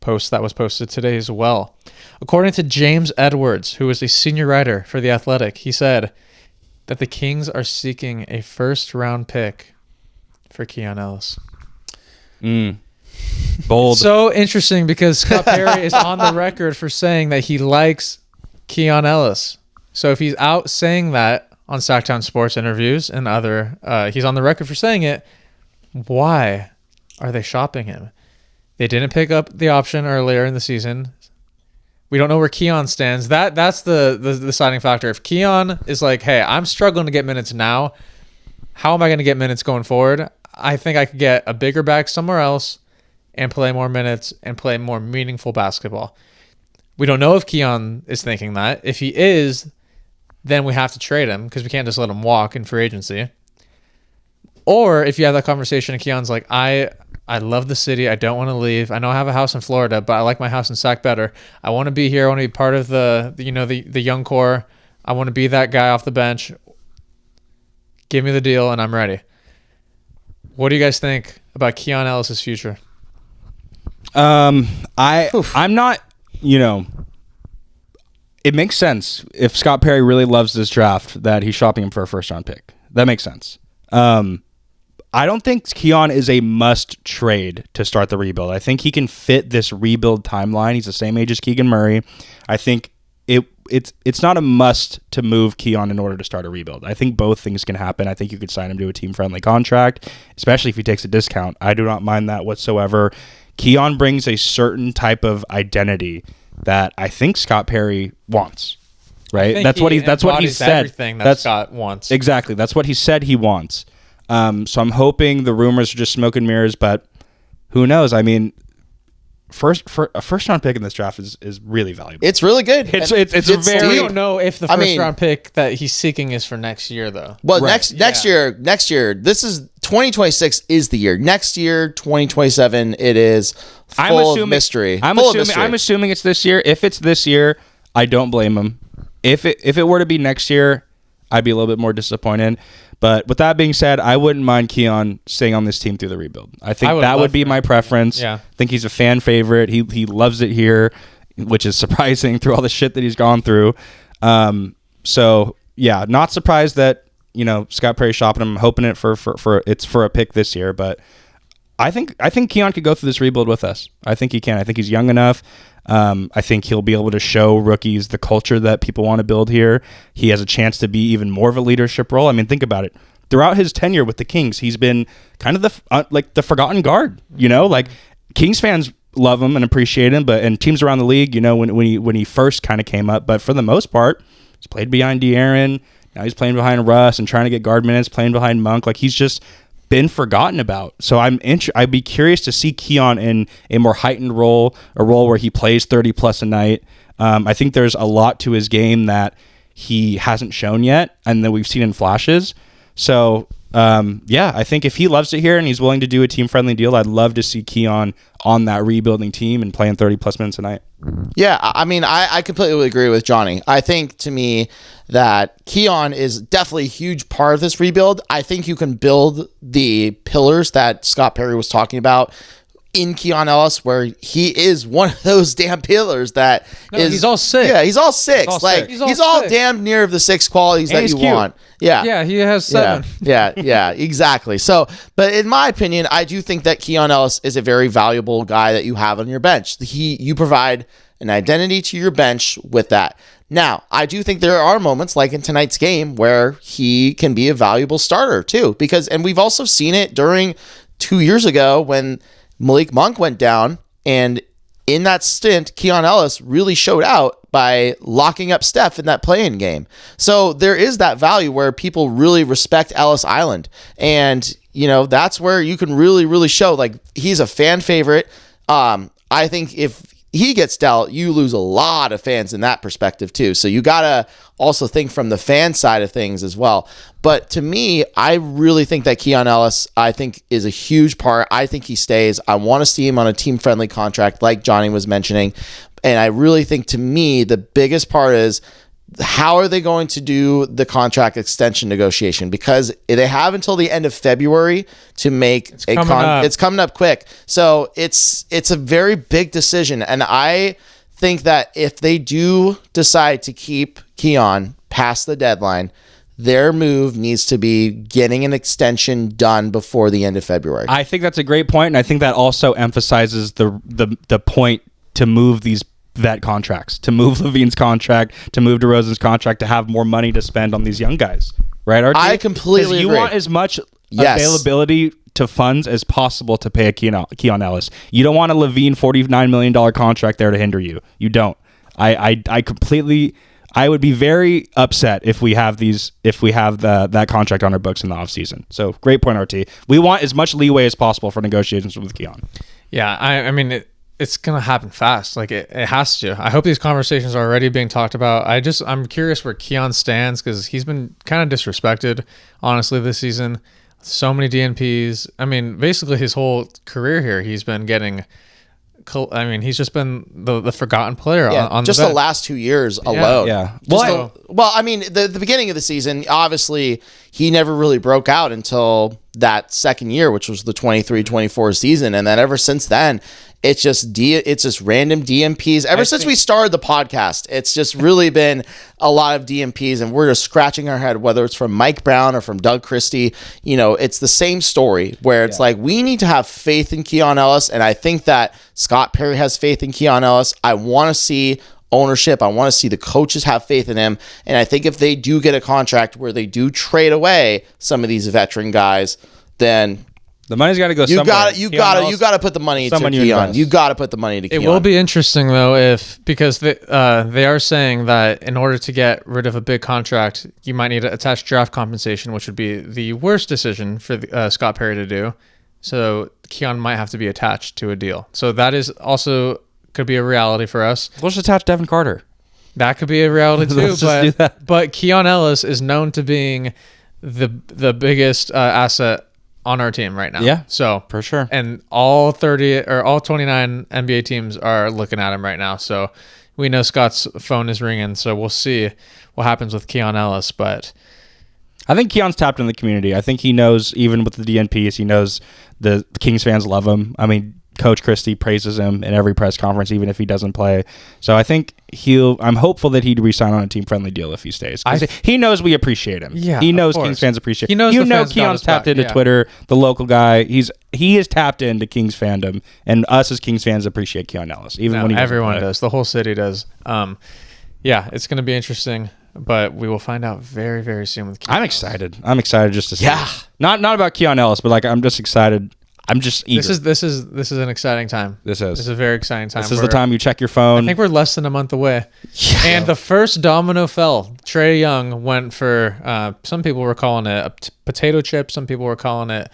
post that was posted today as well. According to James Edwards, who is a senior writer for The Athletic, he said that the Kings are seeking a first-round pick for Keon Ellis. bold. So interesting because Scott Perry is on the record for saying that he likes Keon Ellis. So if he's out saying that on Sacktown Sports interviews and other, he's on the record for saying it, why are they shopping him? They didn't pick up the option earlier in the season. We don't know where Keon stands. That's the deciding factor. If Keon is like, hey, I'm struggling to get minutes now, how am I going to get minutes going forward? I think I could get a bigger bag somewhere else and play more minutes and play more meaningful basketball. We don't know if Keon is thinking that. If he is, then we have to trade him because we can't just let him walk in free agency. Or if you have that conversation and Keon's like, I love the city. I don't want to leave. I know I have a house in Florida, but I like my house in Sac better. I want to be here. I want to be part of the young core. I want to be that guy off the bench. Give me the deal and I'm ready. What do you guys think about Keon Ellis' future? I'm not, it makes sense if Scott Perry really loves this draft that he's shopping him for a first-round pick. That makes sense. I don't think Keon is a must trade to start the rebuild. I think he can fit this rebuild timeline. He's the same age as Keegan Murray. I think it's not a must to move Keon in order to start a rebuild. I think both things can happen. I think you could sign him to a team-friendly contract, especially if he takes a discount. I do not mind that whatsoever. Keon brings a certain type of identity that I think Scott Perry wants. Right? That's what he said. Everything that Scott wants. Exactly. That's what he said he wants. So I'm hoping the rumors are just smoke and mirrors, but who knows? I mean, a first round pick in this draft is really valuable. It's really good. It's very. We don't know if the first round pick that he's seeking is for next year, though. Well, next year, this is 2026 is the year. Next year, 2027, it is full of mystery. I'm assuming it's this year. If it's this year, I don't blame him. If it were to be next year, I'd be a little bit more disappointed. But with that being said, I wouldn't mind Keon staying on this team through the rebuild. I think that would be my preference. Yeah. I think he's a fan favorite. He loves it here, which is surprising through all the shit that he's gone through. So yeah, not surprised that Scott Perry's shopping him. I'm hoping it's for a pick this year, but I think Keon could go through this rebuild with us. I think he can. I think he's young enough. I think he'll be able to show rookies the culture that people want to build here. He has a chance to be even more of a leadership role. I mean, think about it. Throughout his tenure with the Kings, he's been kind of the forgotten guard. Like Kings fans love him and appreciate him, and teams around the league, when he first kind of came up. But for the most part, he's played behind De'Aaron. Now he's playing behind Russ and trying to get guard minutes, playing behind Monk. Like he's just been forgotten about. So I'd be curious to see Keon in a more heightened role, a role where he plays 30 plus a night. I think there's a lot to his game that he hasn't shown yet and that we've seen in flashes. So I think if he loves it here and he's willing to do a team friendly deal, I'd love to see Keon on that rebuilding team and playing 30 plus minutes a night. Yeah, I mean, I completely agree with Johnny. I think to me that Keon is definitely a huge part of this rebuild. I think you can build the pillars that Scott Perry was talking about in Keon Ellis, where he is one of those damn pillars that he's all six. Yeah, he's all six. He's all damn near of the six qualities that you want. Yeah. Yeah, he has 7. Yeah, exactly. So, but in my opinion, I do think that Keon Ellis is a very valuable guy that you have on your bench. You provide an identity to your bench with that. Now, I do think there are moments like in tonight's game where he can be a valuable starter too, and we've also seen it during 2 years ago when Malik Monk went down, and in that stint, Keon Ellis really showed out by locking up Steph in that play-in game. So there is that value where people really respect Ellis Island. And, that's where you can really, really show, like, he's a fan favorite. I think if he gets dealt, you lose a lot of fans in that perspective too. So you got to also think from the fan side of things as well. But to me, I really think that Keon Ellis, I think, is a huge part. I think he stays. I want to see him on a team-friendly contract like Johnny was mentioning. And I really think, to me, the biggest part is, how are they going to do the contract extension negotiation? Because they have until the end of February to make it's coming up quick. So it's a very big decision. And I think that if they do decide to keep Keon past the deadline, their move needs to be getting an extension done before the end of February. I think that's a great point, and I think that also emphasizes the point to move these vet contracts, to move Levine's contract, to move DeRozan's contract, to have more money to spend on these young guys. Right, RT? I completely agree. You want as much availability to funds as possible to pay a Keon Ellis. You don't want a Levine $49 million contract there to hinder you. You don't. I completely... I would be very upset if we have that contract on our books in the offseason. So great point, RT. We want as much leeway as possible for negotiations with Keon. Yeah, I mean, it's going to happen fast. Like it has to. I hope these conversations are already being talked about. I'm curious where Keon stands, because he's been kind of disrespected, honestly, this season. So many DNPs. I mean, basically his whole career here, he's been getting... I mean, he's just been the forgotten player on just the last 2 years alone. Yeah. Well, I mean, the beginning of the season, obviously, he never really broke out until that second year, which was the 23-24 season. And then ever since then, it's just random DMPs. Ever since we started the podcast, it's just really been a lot of DMPs, and we're just scratching our head, whether it's from Mike Brown or from Doug Christie. You know, it's the same story where it's like, we need to have faith in Keon Ellis, and I think that Scott Perry has faith in Keon Ellis. I want to see ownership. I want to see the coaches have faith in him, and I think if they do get a contract where they do trade away some of these veteran guys, then the money's got to go somewhere. You got to put the money to Keon. You got to put the money to Keon. It will be interesting though, because they are saying that in order to get rid of a big contract, you might need to attach draft compensation, which would be the worst decision for Scott Perry to do. So Keon might have to be attached to a deal. So that is also could be a reality for us. Let's attach Devin Carter. That could be a reality too. Do that. But Keon Ellis is known to being the biggest asset on our team right now. Yeah, so for sure. And all 29 NBA teams are looking at him right now. So we know Scott's phone is ringing. So we'll see what happens with Keon Ellis. But I think Keon's tapped in the community. I think he knows, even with the DNPs, he knows the Kings fans love him. I mean, Coach Christie praises him in every press conference, even if he doesn't play. So I think I'm hopeful that he'd resign on a team-friendly deal if he stays. He knows we appreciate him. Yeah, he knows Kings fans appreciate him. He knows Keon's tapped into Twitter, the local guy. He is tapped into Kings fandom, and us as Kings fans appreciate Keon Ellis, when he everyone does. The whole city does. Yeah, it's going to be interesting, but we will find out very, very soon with Keon. I'm excited just to see. Yeah. Not about Keon Ellis, but like I'm just excited. I'm just eager. This is an exciting time. This is a very exciting time. This is the time you check your phone. I think we're less than a month away. Yeah. And the first domino fell. Trae Young went for, some people were calling it a potato chip. Some people were calling it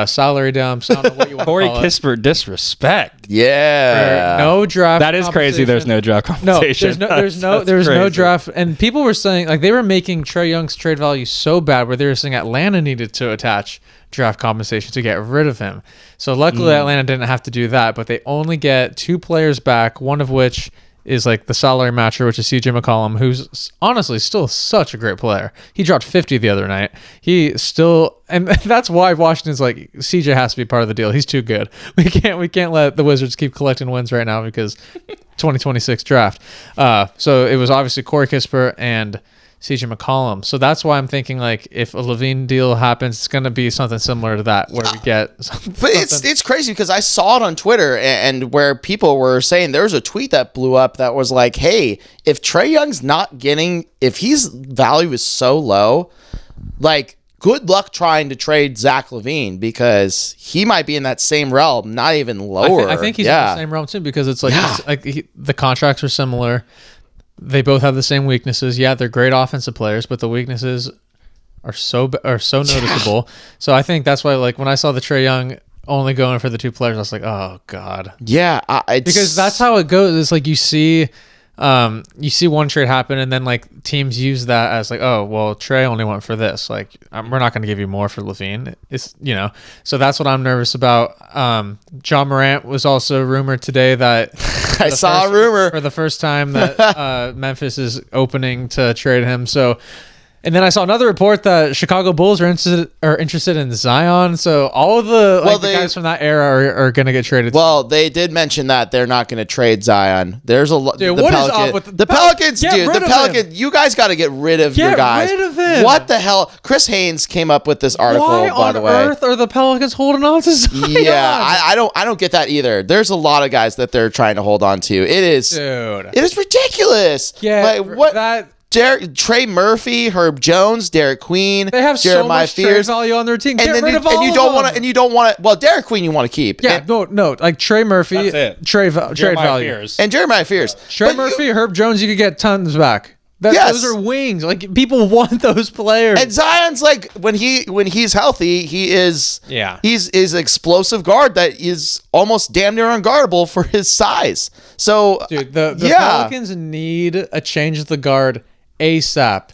salary dumps. I don't know what you want Corey to call Kispert disrespect. Yeah. No draft. That is crazy. There's no draft compensation. No, there's no draft. And people were saying, like, they were making Trae Young's trade value so bad where they were saying Atlanta needed to attach draft compensation to get rid of him. So luckily Atlanta didn't have to do that, but they only get 2 players back, one of which is like the salary matcher, which is CJ McCollum, who's honestly still such a great player. He dropped 50 the other night. And that's why Washington's like, CJ has to be part of the deal. He's too good. We can't let the Wizards keep collecting wins right now because 2026 draft. So it was obviously Corey Kispert and CJ McCollum. So that's why I'm thinking, like, if a Levine deal happens, it's going to be something similar to that, where we get something. But it's crazy because I saw it on Twitter, and where people were saying, there was a tweet that blew up that was like, hey, if Trae Young's if his value is so low, like, good luck trying to trade Zach LaVine, because he might be in that same realm, not even lower. I think he's in the same realm too, because it's like, the contracts are similar. They both have the same weaknesses. Yeah, they're great offensive players, but the weaknesses are so noticeable. So I think that's why, like, when I saw the Trae Young only going for the 2 players, I was like, oh god. Yeah, Because that's how it goes. It's like you see one trade happen, and then like teams use that as like, oh well, Trey only went for this. Like we're not going to give you more for LaVine. It's so that's what I'm nervous about. John Morant was also rumored today that I saw a rumor for the first time that Memphis is opening to trade him. So. And then I saw another report that Chicago Bulls are interested in Zion. So all of the guys from that era are going to get traded. Well, they did mention that they're not going to trade Zion. There's a lot. Dude, what is up with the Pelicans? Get Dude, rid the of Pelicans. You guys got to get rid of your guys. Get rid of him. What the hell? Chris Haynes came up with this article. Why by the way, on earth are the Pelicans holding on to Zion? Yeah, I don't get that either. There's a lot of guys that they're trying to hold on to. It is ridiculous. Yeah, like what? Trey Murphy, Herb Jones, Derek Queen, they have Jeremiah so much trade Fears, value on their team. and you don't want to. Well, Derek Queen you want to keep. Yeah, no, like Trey Murphy, trade value, Fears. and Jeremiah Fears. Trey Murphy, Herb Jones, you could get tons back. Yes. Those are wings. Like people want those players. And Zion's like when he's healthy, he's an explosive guard that is almost damn near unguardable for his size. So dude, the Pelicans need a change of the guard ASAP.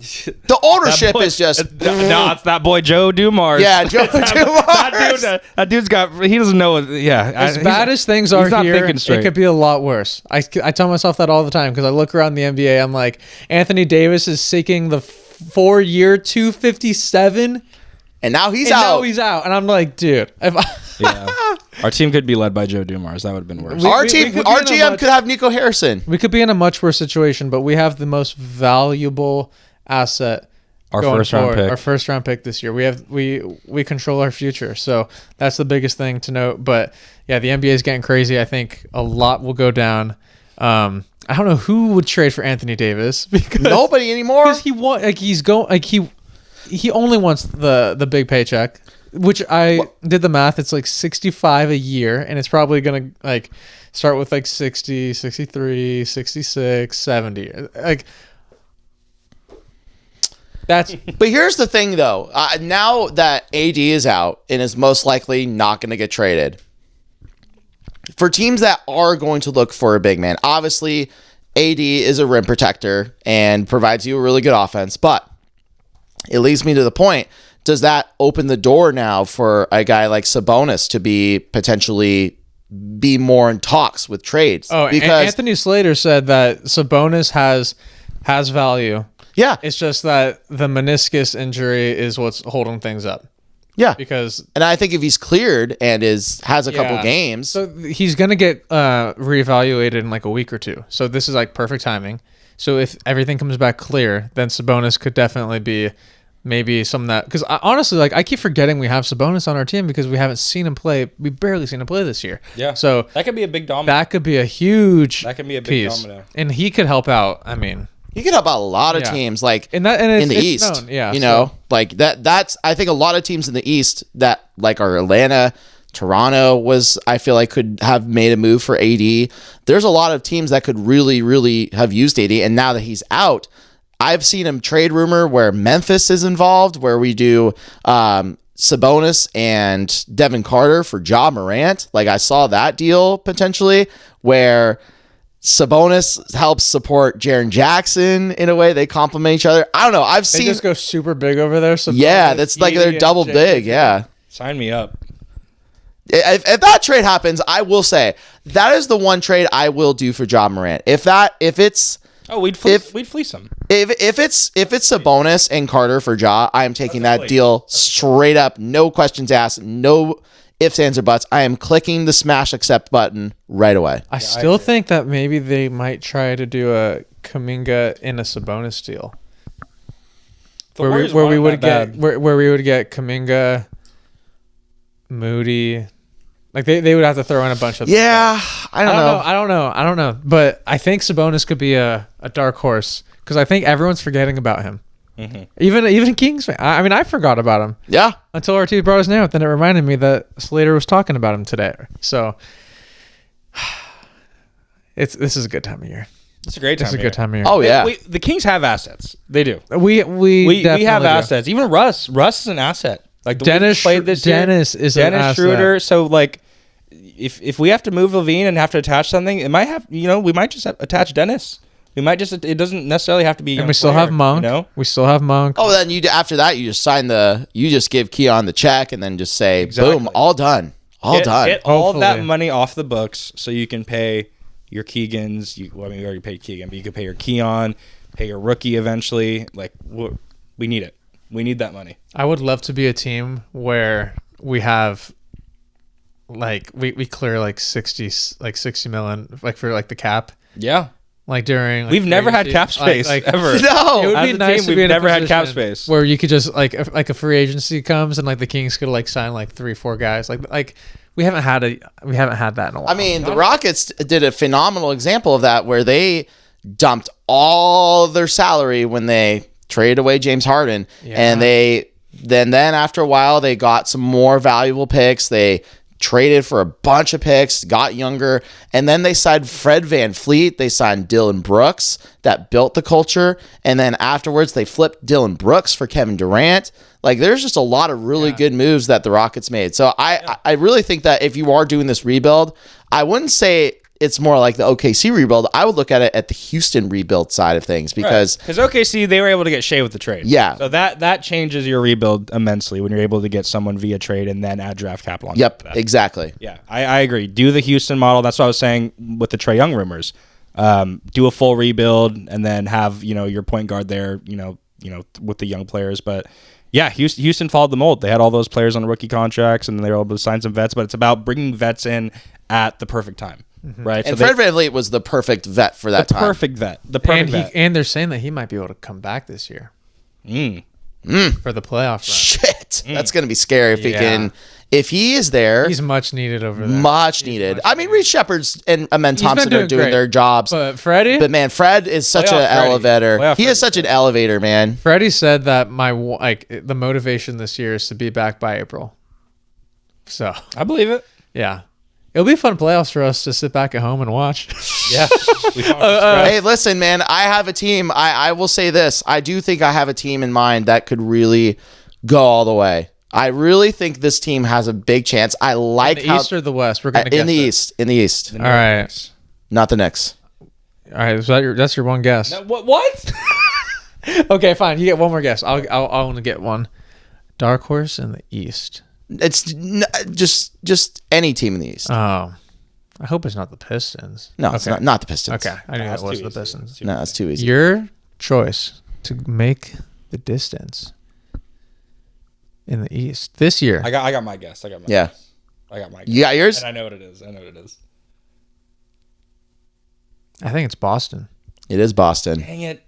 The ownership is just it's that boy Joe Dumars. Yeah, Joe Dumars. That dude's got. He doesn't know. Yeah, as bad as things are not here, thinking straight. It could be a lot worse. I tell myself that all the time because I look around the NBA. I'm like, Anthony Davis is seeking the 4-year $257, and now he's out. And I'm like, dude, our team could be led by Joe Dumars. That would have been worse. Our GM could have Nico Harrison. We could be in a much worse situation, but we have the most valuable asset. Our first round pick this year. We control our future, so that's the biggest thing to note. But yeah, the NBA is getting crazy. I think a lot will go down. I don't know who would trade for Anthony Davis because nobody anymore. Because he only wants the big paycheck. Which I did the math. It's like 65 a year, and it's probably going to like start with like 60, 63, 66, 70. Like that's. But here's the thing, though. Now that AD is out and is most likely not going to get traded, for teams that are going to look for a big man, obviously AD is a rim protector and provides you a really good offense. But it leads me to the point. Does that open the door now for a guy like Sabonis to be more in talks with trades? Oh, because Anthony Slater said that Sabonis has value. Yeah. It's just that the meniscus injury is what's holding things up. Yeah. And I think if he's cleared and has a couple games. So he's going to get reevaluated in like a week or two. So this is like perfect timing. So if everything comes back clear, then Sabonis could definitely be maybe some that, because honestly, like I keep forgetting we have Sabonis on our team because we haven't seen him play. We barely seen him play this year. Yeah. So that could be a big domino. That could be a huge. That could be a big piece. domino. And he could help out. I mean, he could help out a lot of teams, like in the East. Known, like that's I think a lot of teams in the East that like are Atlanta. Toronto I feel like could have made a move for AD. There's a lot of teams that could really, really have used AD, and now that he's out. I've seen him trade rumor where Memphis is involved, where we do Sabonis and Devin Carter for Ja Morant. Like I saw that deal potentially where Sabonis helps support Jaren Jackson in a way. They complement each other. I don't know. They just go super big over there. Sabonis, yeah, that's like they're double big. Yeah. Sign me up. If that trade happens, I will say that is the one trade I will do for Ja Morant. If it's we'd fleece him. If it's Sabonis and Carter for Ja, I am taking that deal straight up. No questions asked. No ifs, ands, or buts. I am clicking the smash accept button right away. I still think that maybe they might try to do a Kuminga in a Sabonis deal. Where we would get Kuminga, Moody. Like they would have to throw in a bunch of I don't know. But I think Sabonis could be a dark horse because I think everyone's forgetting about him. Mm-hmm. Even Kings fan. I mean, I forgot about him. Yeah. Until RT brought his name up, then it reminded me that Slater was talking about him today. So this is a good time of year. It's a great time. It's a good time of year. Oh yeah. The Kings have assets. They do. We have assets. Even Russ is an asset. Like the way he played this year. Dennis is an Dennis asset. Schroeder. So like, if we have to move Levine and have to attach something, it might have we might just attach Dennis. We might just it doesn't necessarily have to be. And we still have Monk. We still have Monk. Oh, then after that you just give Keon the check and then just say boom, all done. Get all Hopefully. that money off the books so you can pay your Keegans. We already paid Keegan, but you can pay your Keon, pay your rookie eventually. Like we need it. We need that money. I would love to be a team where we have like we clear like 60 million like for like the cap. Yeah. Like during We've never had cap space ever. No. It would As be a nice team, to be we've in a never had cap position space. where you could just like a free agency comes and like the Kings could like sign like 3-4 guys. Like we haven't had that in a while. I mean, the Rockets did a phenomenal example of that where they dumped all their salary when they traded away James Harden, and then after a while they got some more valuable picks. They traded for a bunch of picks, got younger, and then they signed Fred VanVleet. They signed Dylan Brooks that built the culture, and then afterwards they flipped Dylan Brooks for Kevin Durant. Like, there's just a lot of really good moves that the Rockets made. So I really think that if you are doing this rebuild, I wouldn't say it's more like the OKC rebuild. I would look at it at the Houston rebuild side of things because OKC, they were able to get Shea with the trade. Yeah. So that changes your rebuild immensely when you're able to get someone via trade and then add draft capital on top of that. Exactly. Yeah, I agree. Do the Houston model. That's what I was saying with the Trae Young rumors. Do a full rebuild and then have your point guard there. With the young players. But yeah, Houston followed the mold. They had all those players on rookie contracts and they were able to sign some vets. But it's about bringing vets in at the perfect time, right? And Fred VanVleet was the perfect vet for that time. Perfect vet. The perfect vet. And they're saying that he might be able to come back this year for the playoff run. Shit, that's gonna be scary if he can. If he is there, He's much needed over there. much needed. I mean, Reed Shepard's and Amen Thompson are doing great. their jobs. But Freddie? But man, Fred is such an Playoff Freddie. elevator. Playoff He is such an elevator, man. Freddie said that the motivation this year is to be back by April. So, I believe it. yeah. It'll be fun playoffs for us to sit back at home and watch. Yeah. Hey, listen, man. I have a team. I will say this. I do think I have a team in mind that could really go all the way. I really think this team has a big chance. I like In the East or the West? We're gonna in the East. In the East. All right. Not the Knicks. All right. So that's your one guess. No, what? Okay, fine. You get one more guess. I'll only get one. Dark horse in the East. It's just any team in the East. Oh, I hope it's not the Pistons. No, it's not the Pistons. Okay, I knew that that's was too the easy. Pistons. No, it's too easy. Your choice to make the distance in the East this year. I got my guess. I got my Yeah. guess. You got yours? And I know what it is. I know what it is. I think it's Boston. It is Boston. Dang it.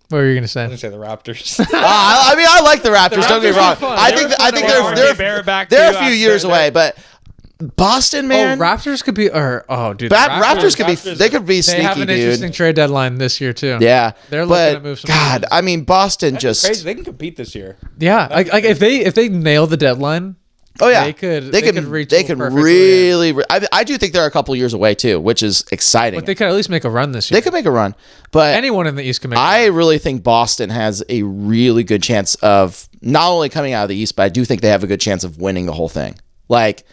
What were you gonna I'm say? going to say the Raptors. I mean, I like the Raptors. Don't get me Raptors wrong. are fun. I think they're a few years away, but Boston, man. Raptors could be, dude. Raptors could be. They could be They sneaky, have an dude. interesting trade deadline this year too. Yeah, They're looking but to move some God, pieces. I mean, Boston Crazy. just. They can compete this year. Yeah, like if they nail the deadline, Oh yeah, they could reach They could perfectly, really. I do think they're a couple years away too, which is exciting. but they could at least make a run this year. They could make a run, but Anyone in the East can make. I a run. really think Boston has a really good chance of not only coming out of the East, but I do think they have a good chance of winning the whole thing. Like,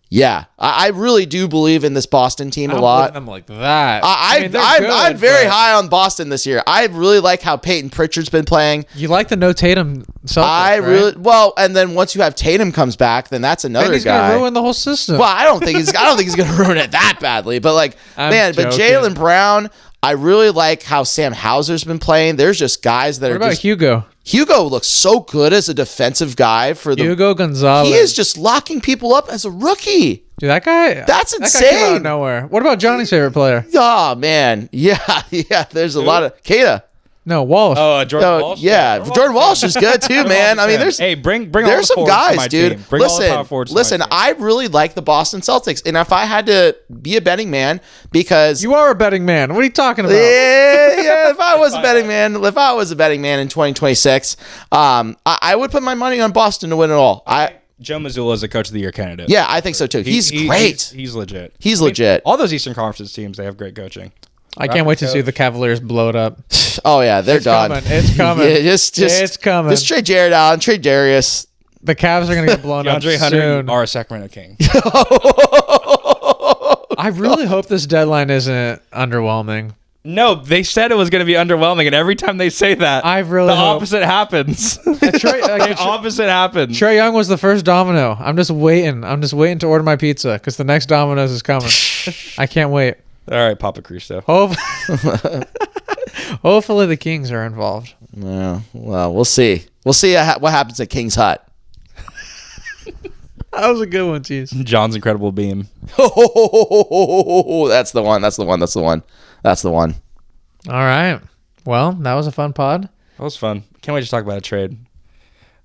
yeah, I really do believe in this Boston team I a don't lot. believe them like that. I'm They're very good, high on Boston this year. I really like how Peyton Pritchard's been playing. but You like the no Tatum Celtics, right? Well, and then once you have Tatum comes back, then that's another And he's guy. gonna ruin the whole system. Well, I don't think he's going to ruin it that badly, but like, I'm but joking. Jaylen Brown, I really like how Sam Hauser's been playing. There's just guys that What are about just Hugo? Hugo looks so good as a defensive guy for the. Hugo Gonzalez. He is just locking people up as a rookie. Dude, that guy. That's That guy came out insane. of nowhere. What about Johnny's favorite player? Oh man, yeah. There's a lot of Kata. No, Walsh. Jordan Oh, Walsh? yeah, Jordan Walsh is good too, man. I mean, there's bring all there's the some forwards to guys, my dude. team. Bring all the power forwards to my Listen. team. I really like the Boston Celtics, and if I had to be a betting man, because You are a betting man. What are you talking about? yeah, if I was a betting man, in 2026, I would put my money on Boston to win it all. Joe Mazzulla is a coach of the year candidate. Yeah, I think so too. He's great. He's legit. He's legit. All those Eastern Conference teams, they have great coaching. I can't wait to see the Cavaliers blow it up. Oh yeah, they're done. Coming. It's coming. Yeah, just It's coming. Just trade Jared Allen, trade Darius. The Cavs are gonna get blown up DeAndre Hunter soon. are a Sacramento King. I really hope this deadline isn't underwhelming. No, they said it was going to be underwhelming, and every time they say that, I really the hope. opposite happens. The opposite happens. Trae Young was the first domino. I'm just waiting. To order my pizza because the next Domino's is coming. I can't wait. All right, Papa Cristo. Hopefully the Kings are involved. Yeah, well, we'll see. We'll see what happens at King's Hut. That was a good one, Cheese. John's incredible beam. That's the one. That's the one. That's the one. That's the one. All right. Well, that was a fun pod. That was fun. Can't wait to talk about a trade.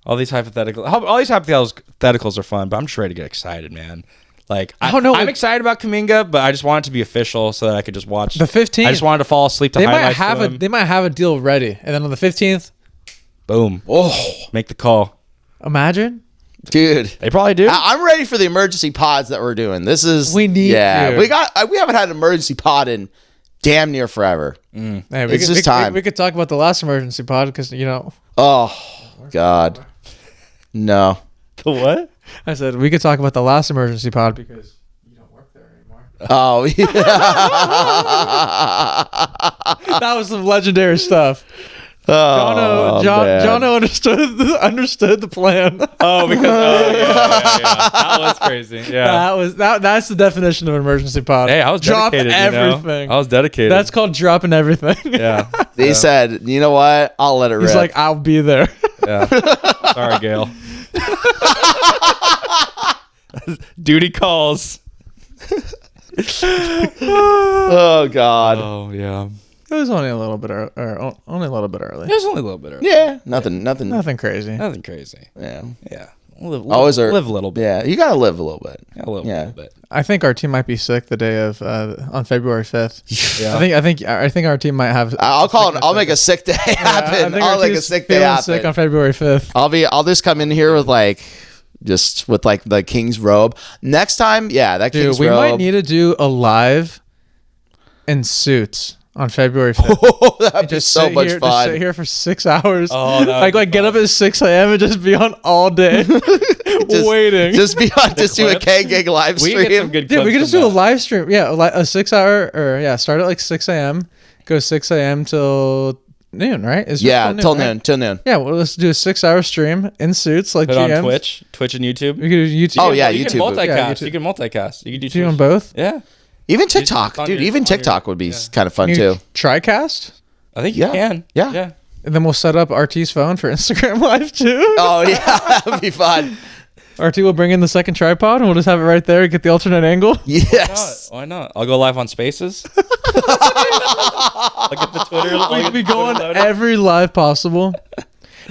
All these hypotheticals are fun, but I'm just ready to get excited, man. Like, I'm excited about Kuminga, but I just want it to be official so that I could just watch The 15th. I just wanted to fall asleep to highlights. They might have a deal ready, and then on the 15th, boom. Oh, make the call. Imagine. Dude, They probably do. I'm ready for the emergency pods that we're doing. This is We need you. we haven't had an emergency pod in damn near forever. Hey, It's just time. We could talk about the last emergency pod because Oh God, no. The what? I said we could talk about the last emergency pod because you don't work there anymore. Oh yeah. That was some legendary stuff. Oh, Jono understood the plan. Oh, because that was crazy. Yeah. That's the definition of an emergency pod. Hey, I was drop dedicated. everything. I was dedicated. That's called dropping everything. yeah. They said, you know what? I'll let it rip. He's like, I'll be there. Yeah. Sorry, Gail. Duty calls. Oh God. Oh yeah. It was only a little bit early. Only a little bit early. It was only a little bit early. Yeah. Nothing. Nothing crazy. Nothing crazy. Yeah. Yeah. Live Always a little bit. Yeah. You gotta live a little bit. A little bit. I think our team might be sick the day of on February 5th. Yeah. I think our team might have. I'll call it. I'll make a sick day happen. I'll make a sick day happen. Sick on February 5th. I'll just come in here with the King's robe. Next time, that Dude, King's we robe. might need to do a live in suits on February 5th. Oh, that'd be so much Just fun. sit here for 6 hours. Oh, like get up at 6 a.m. and just be on all day waiting. Just be on. Just do a Kang Gang live We stream. get some good Dude, we clips could just from do a that. live stream. Yeah, a 6 hour start at like 6 a.m. Go 6 a.m. till noon, right? Till noon. Till noon. Yeah, well, let's do a 6 hour stream in suits like Put GMs. on Twitch and YouTube. We could do YouTube. Oh, yeah, You can YouTube. multicast. Yeah, YouTube. You can multicast. You can do Do you on Twitch. both? Yeah. Even TikTok, on dude. your- Even on your- TikTok would be kind of fun You too. TriCast? I think you Yeah. can. Yeah. Yeah. And then we'll set up RT's phone for Instagram Live too. Oh yeah, that'd be fun. RT will bring in the second tripod and we'll just have it right there and get the alternate angle. Yes. Why not? I'll go live on Spaces. I'll get the Twitter. We could be going every live possible.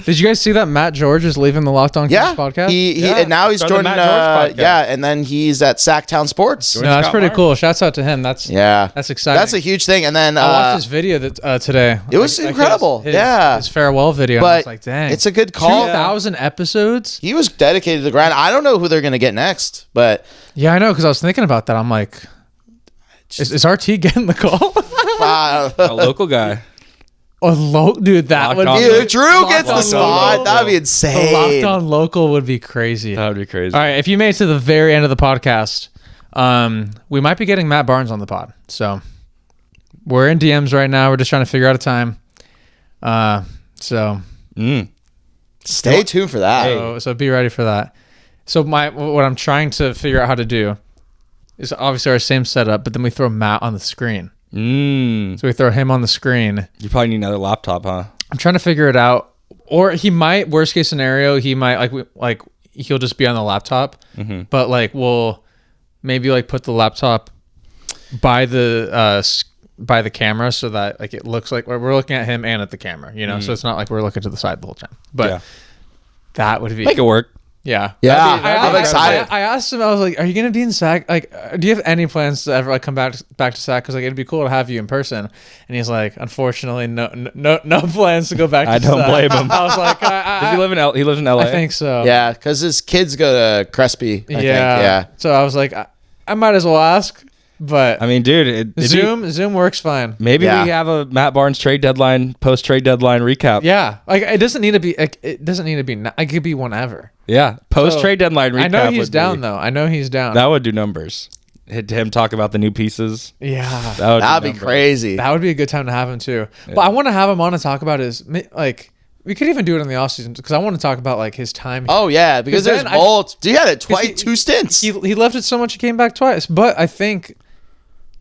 Did you guys see that Matt George is leaving the Locked On Kings Yeah. podcast? He Yeah. and now he's Started the joining. Matt George podcast. And then he's at Sacktown Sports. no, that's Scott pretty Martin. cool. Shouts out to him. That's exciting. That's a huge thing. And then I watched his video today. it was incredible. His Yeah. his farewell video. And I but was like, dang, it's a good call. 2,000 episodes. He was dedicated to the grind. I don't know who they're gonna get next, but Yeah, I know because I was thinking about that. I'm like, is RT getting the call? A local guy. Dude, that Locked would On. be Dude, Drew gets the On spot. Local. That'd be a insane. Locked On local would be crazy. That would be crazy. All right, if you made it to the very end of the podcast, we might be getting Matt Barnes on the pod. So we're in DMs right now. We're just trying to figure out a time. Stay tuned for that. So be ready for that. So what I'm trying to figure out how to do is obviously our same setup, but then we throw Matt on the screen. So we throw him on the screen. You probably need another laptop, huh? I'm trying to figure it out. Or he might, worst case scenario, he might he'll just be on the laptop, but like we'll maybe like put the laptop by the camera so that like it looks like we're looking at him and at the camera, so it's not like we're looking to the side the whole time. But that would be Make it work. yeah. I'm excited. I asked him, I was like, are you going to be in SAC? Like, do you have any plans to ever like come back to SAC? Because like it'd be cool to have you in person. And he's like, unfortunately, no plans to go back to I don't SAC. blame him. I was like, Does he live in he lives in LA? I think so. Yeah, because his kids go to Crespi. I think. Yeah. So I was like, I might as well ask. But I mean, dude, Zoom works fine. Maybe Yeah. we have a Matt Barnes trade deadline, post trade deadline recap. Yeah, like it doesn't need to be. It could be whenever. Yeah, post trade deadline recap. I know he's would down be- though. I know he's down. That would do numbers. Him talk about the new pieces. Yeah, That would do That'd be numbers. crazy. that would be a good time to have him too. But I want to have him on and talk about his like. We could even do it in the offseason because I want to talk about like his time. Oh yeah, because 'Cause there's then I- bolts. Dude, he had it twice, he- 2 stints. He left it so much he came back twice. But I think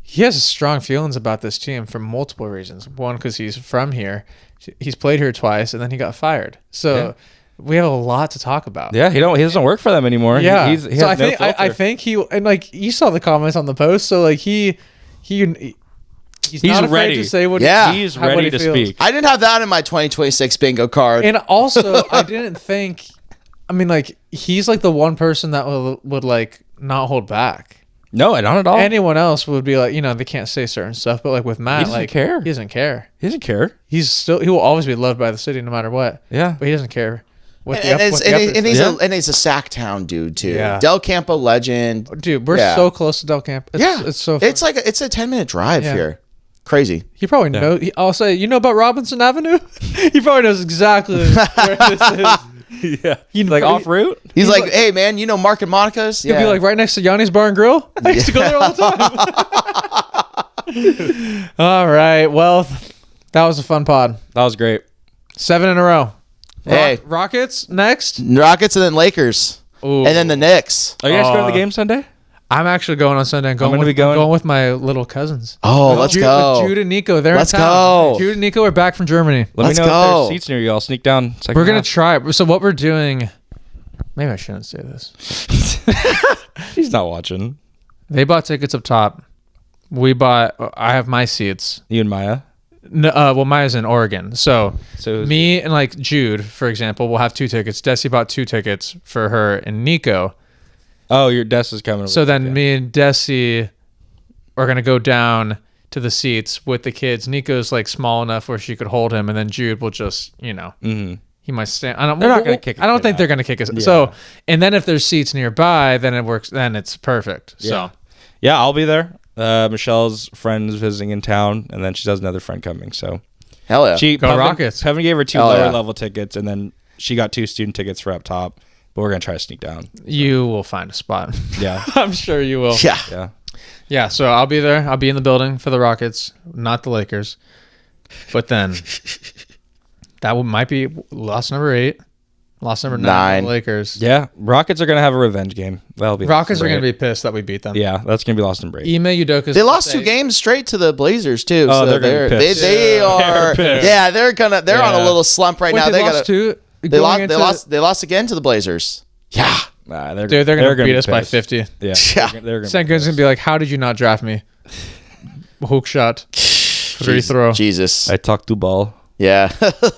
he has strong feelings about this team for multiple reasons. One, because he's from here. He's played here twice, and then he got fired. So we have a lot to talk about. Yeah, he doesn't work for them anymore. Yeah. He So has I no think I filter. think he and like you saw the comments on the post. So like he's not afraid ready. to say what Yeah. He's what ready he to feels. speak. I didn't have that in my 2026 bingo card. And also, I didn't think. I mean, like he's like the one person that would like not hold back. No, not at all. Anyone else would be like, they can't say certain stuff. But like with Matt, doesn't like care. He doesn't care. He doesn't care. He will always be loved by the city no matter what. Yeah. But he doesn't care. What and, what the uppers he's say. and he's a Sacktown dude too. Yeah. Del Campo legend. Dude, we're Yeah. so close to Del Camp. It's so fun. It's like it's a 10-minute drive Yeah. here. Crazy. He probably knows. I'll say, you know about Robinson Avenue? He probably knows exactly where this is. Yeah. You know, Like off route? He's like, hey man, you know Mark and Monica's? He'll be like right next to Yanni's Bar and Grill. I used to go there all the time. All right. Well, that was a fun pod. That was great. 7 in a row. Hey. Rockets next. Rockets and then Lakers. Ooh. And then the Knicks. Are you guys going to the game Sunday? I'm actually going on Sunday. I'm gonna be going. going with my little cousins. Oh, let's go. With Jude and Nico. They're Let's in town. go. Jude and Nico are back from Germany. Let Let's me know if go. there's seats near you. I'll sneak down. We're going to try. So what we're doing, maybe I shouldn't say this. He's not watching. They bought tickets up top. I have my seats. You and Maya. No, well, Maya's in Oregon. So So me and like Jude, for example, will have 2 tickets. Desi bought 2 tickets for her and Nico. Oh, your desk is coming. So then me and Desi are going to go down to the seats with the kids. Nico's like small enough where she could hold him. And then Jude will just, Mm-hmm. he might stand. They're not gonna kick a I don't kid think out. they're going to kick us. Yeah. So, and then if there's seats nearby, then it works. Then it's perfect. So Yeah, I'll be there. Michelle's friend is visiting in town, and then she has another friend coming. So Hell yeah. Go Rockets. Kevin gave her 2 Hell lower yeah. level tickets, and then she got 2 student tickets for up top. But we're gonna try to sneak down. you will find a spot. Yeah, I'm sure you will. yeah. yeah. Yeah, so I'll be there. I'll be in the building for the Rockets, not the Lakers. But then might be loss number 8, loss number 9 9. the Lakers. Yeah, Rockets are gonna have a revenge game. That'll be Rockets are going to be. be pissed that we beat them. Yeah, that's gonna be lost in break. Ime Udoka's They lost 2 games straight to the Blazers too. Oh, so they're gonna be they pissed. are pissed. yeah, they're on a Yeah. little slump right Wait, now. they They lost got 2. they lost again to the Blazers. Yeah. Nah, Dude, they're going to gonna beat be us by pissed. 50. Yeah, Yeah. they're gonna. Sengun's going to be like, how did you not draft me? Hook shot. Free throw. Jesus. I talked to ball. Yeah.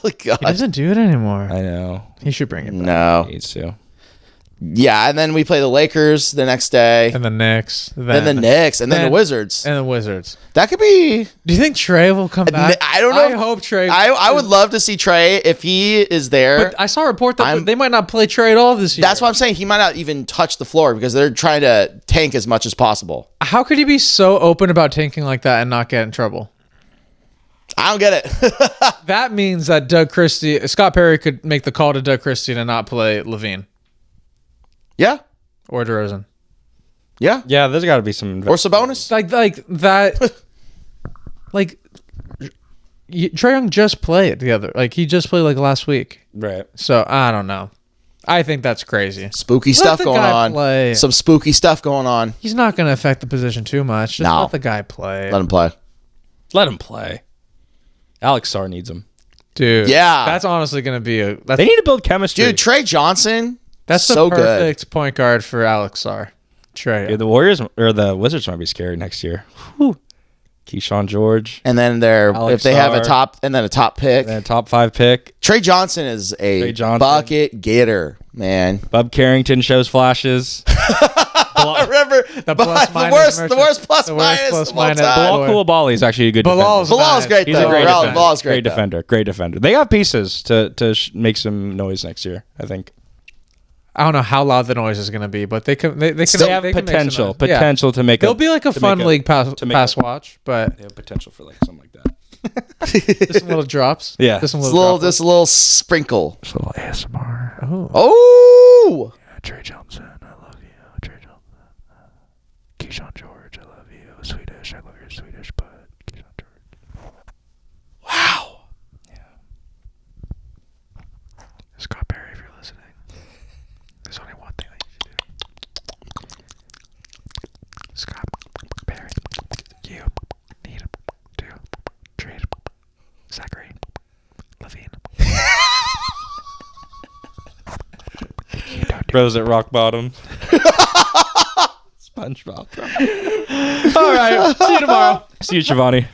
He God. doesn't do it anymore. I know. He should bring it back. No. Needs to. Yeah, and then we play the Lakers the next day. And the Knicks. Then the Knicks, and then the then- Wizards. And the Wizards. That could be. Do you think Trey will come back? I don't know. I hope Trey. I would love to see Trey if he is there. But I saw a report that I'm- they might not play Trey at all this year. That's what I'm saying. He might not even touch the floor because they're trying to tank as much as possible. How could he be so open about tanking like that and not get in trouble? I don't get it. That means that Scott Perry could make the call to Doug Christie to not play Levine Yeah. or DeRozan. Yeah. Yeah, there's got to be some. Or Sabonis. Like that. Like Trae Young just played the other. Like he just played like last week. Right. So I don't know. I think that's crazy. Spooky stuff the going guy on. play. Some spooky stuff going on. He's not going to affect the position too much. Just No. let the guy play. Let him play. Let him play. Alex Sarr needs him. Dude. Yeah. That's honestly going to be They need to build chemistry. Dude, Trey Johnson. that's so the good. perfect point guard for Alex Sarr. Trey. Yeah, the Warriors or the Wizards might be scary next year. Whew. Keyshawn George, And then Alex if they have a Sarr. top and then a top pick. and then a top 5 pick. Trey Johnson is a Trey Johnson. bucket getter, man. Bub Carrington shows flashes. I remember The plus the minus worst merchant. plus The worst minus plus of all minus. time. Bilal Koulibaly is actually a good Bilal's defender. Bilal's great He's though. a great Bilal's defender. great though. defender. Great defender. They got pieces to make some noise next year, I think. I don't know how loud the noise is going to be, but they can. They They have make some potential noise. Yeah. to make. They'll be like a fun league pass watch, but They have potential for like something like that. just some little drops. Yeah. just some Just little, just a little sprinkle. Just a little ASMR. Oh. Oh, Trey Johnson, I love you. Trey Johnson. Keyshawn George, I love you. Swedish, I love your Swedish butt. Keyshawn George. wow. Scott Perry, if you're listening, there's only one thing that you should do. Scott Perry, you need to trade Zachary Levine. Bros at rock bottom. SpongeBob. All right. See you tomorrow. See you, Shivani.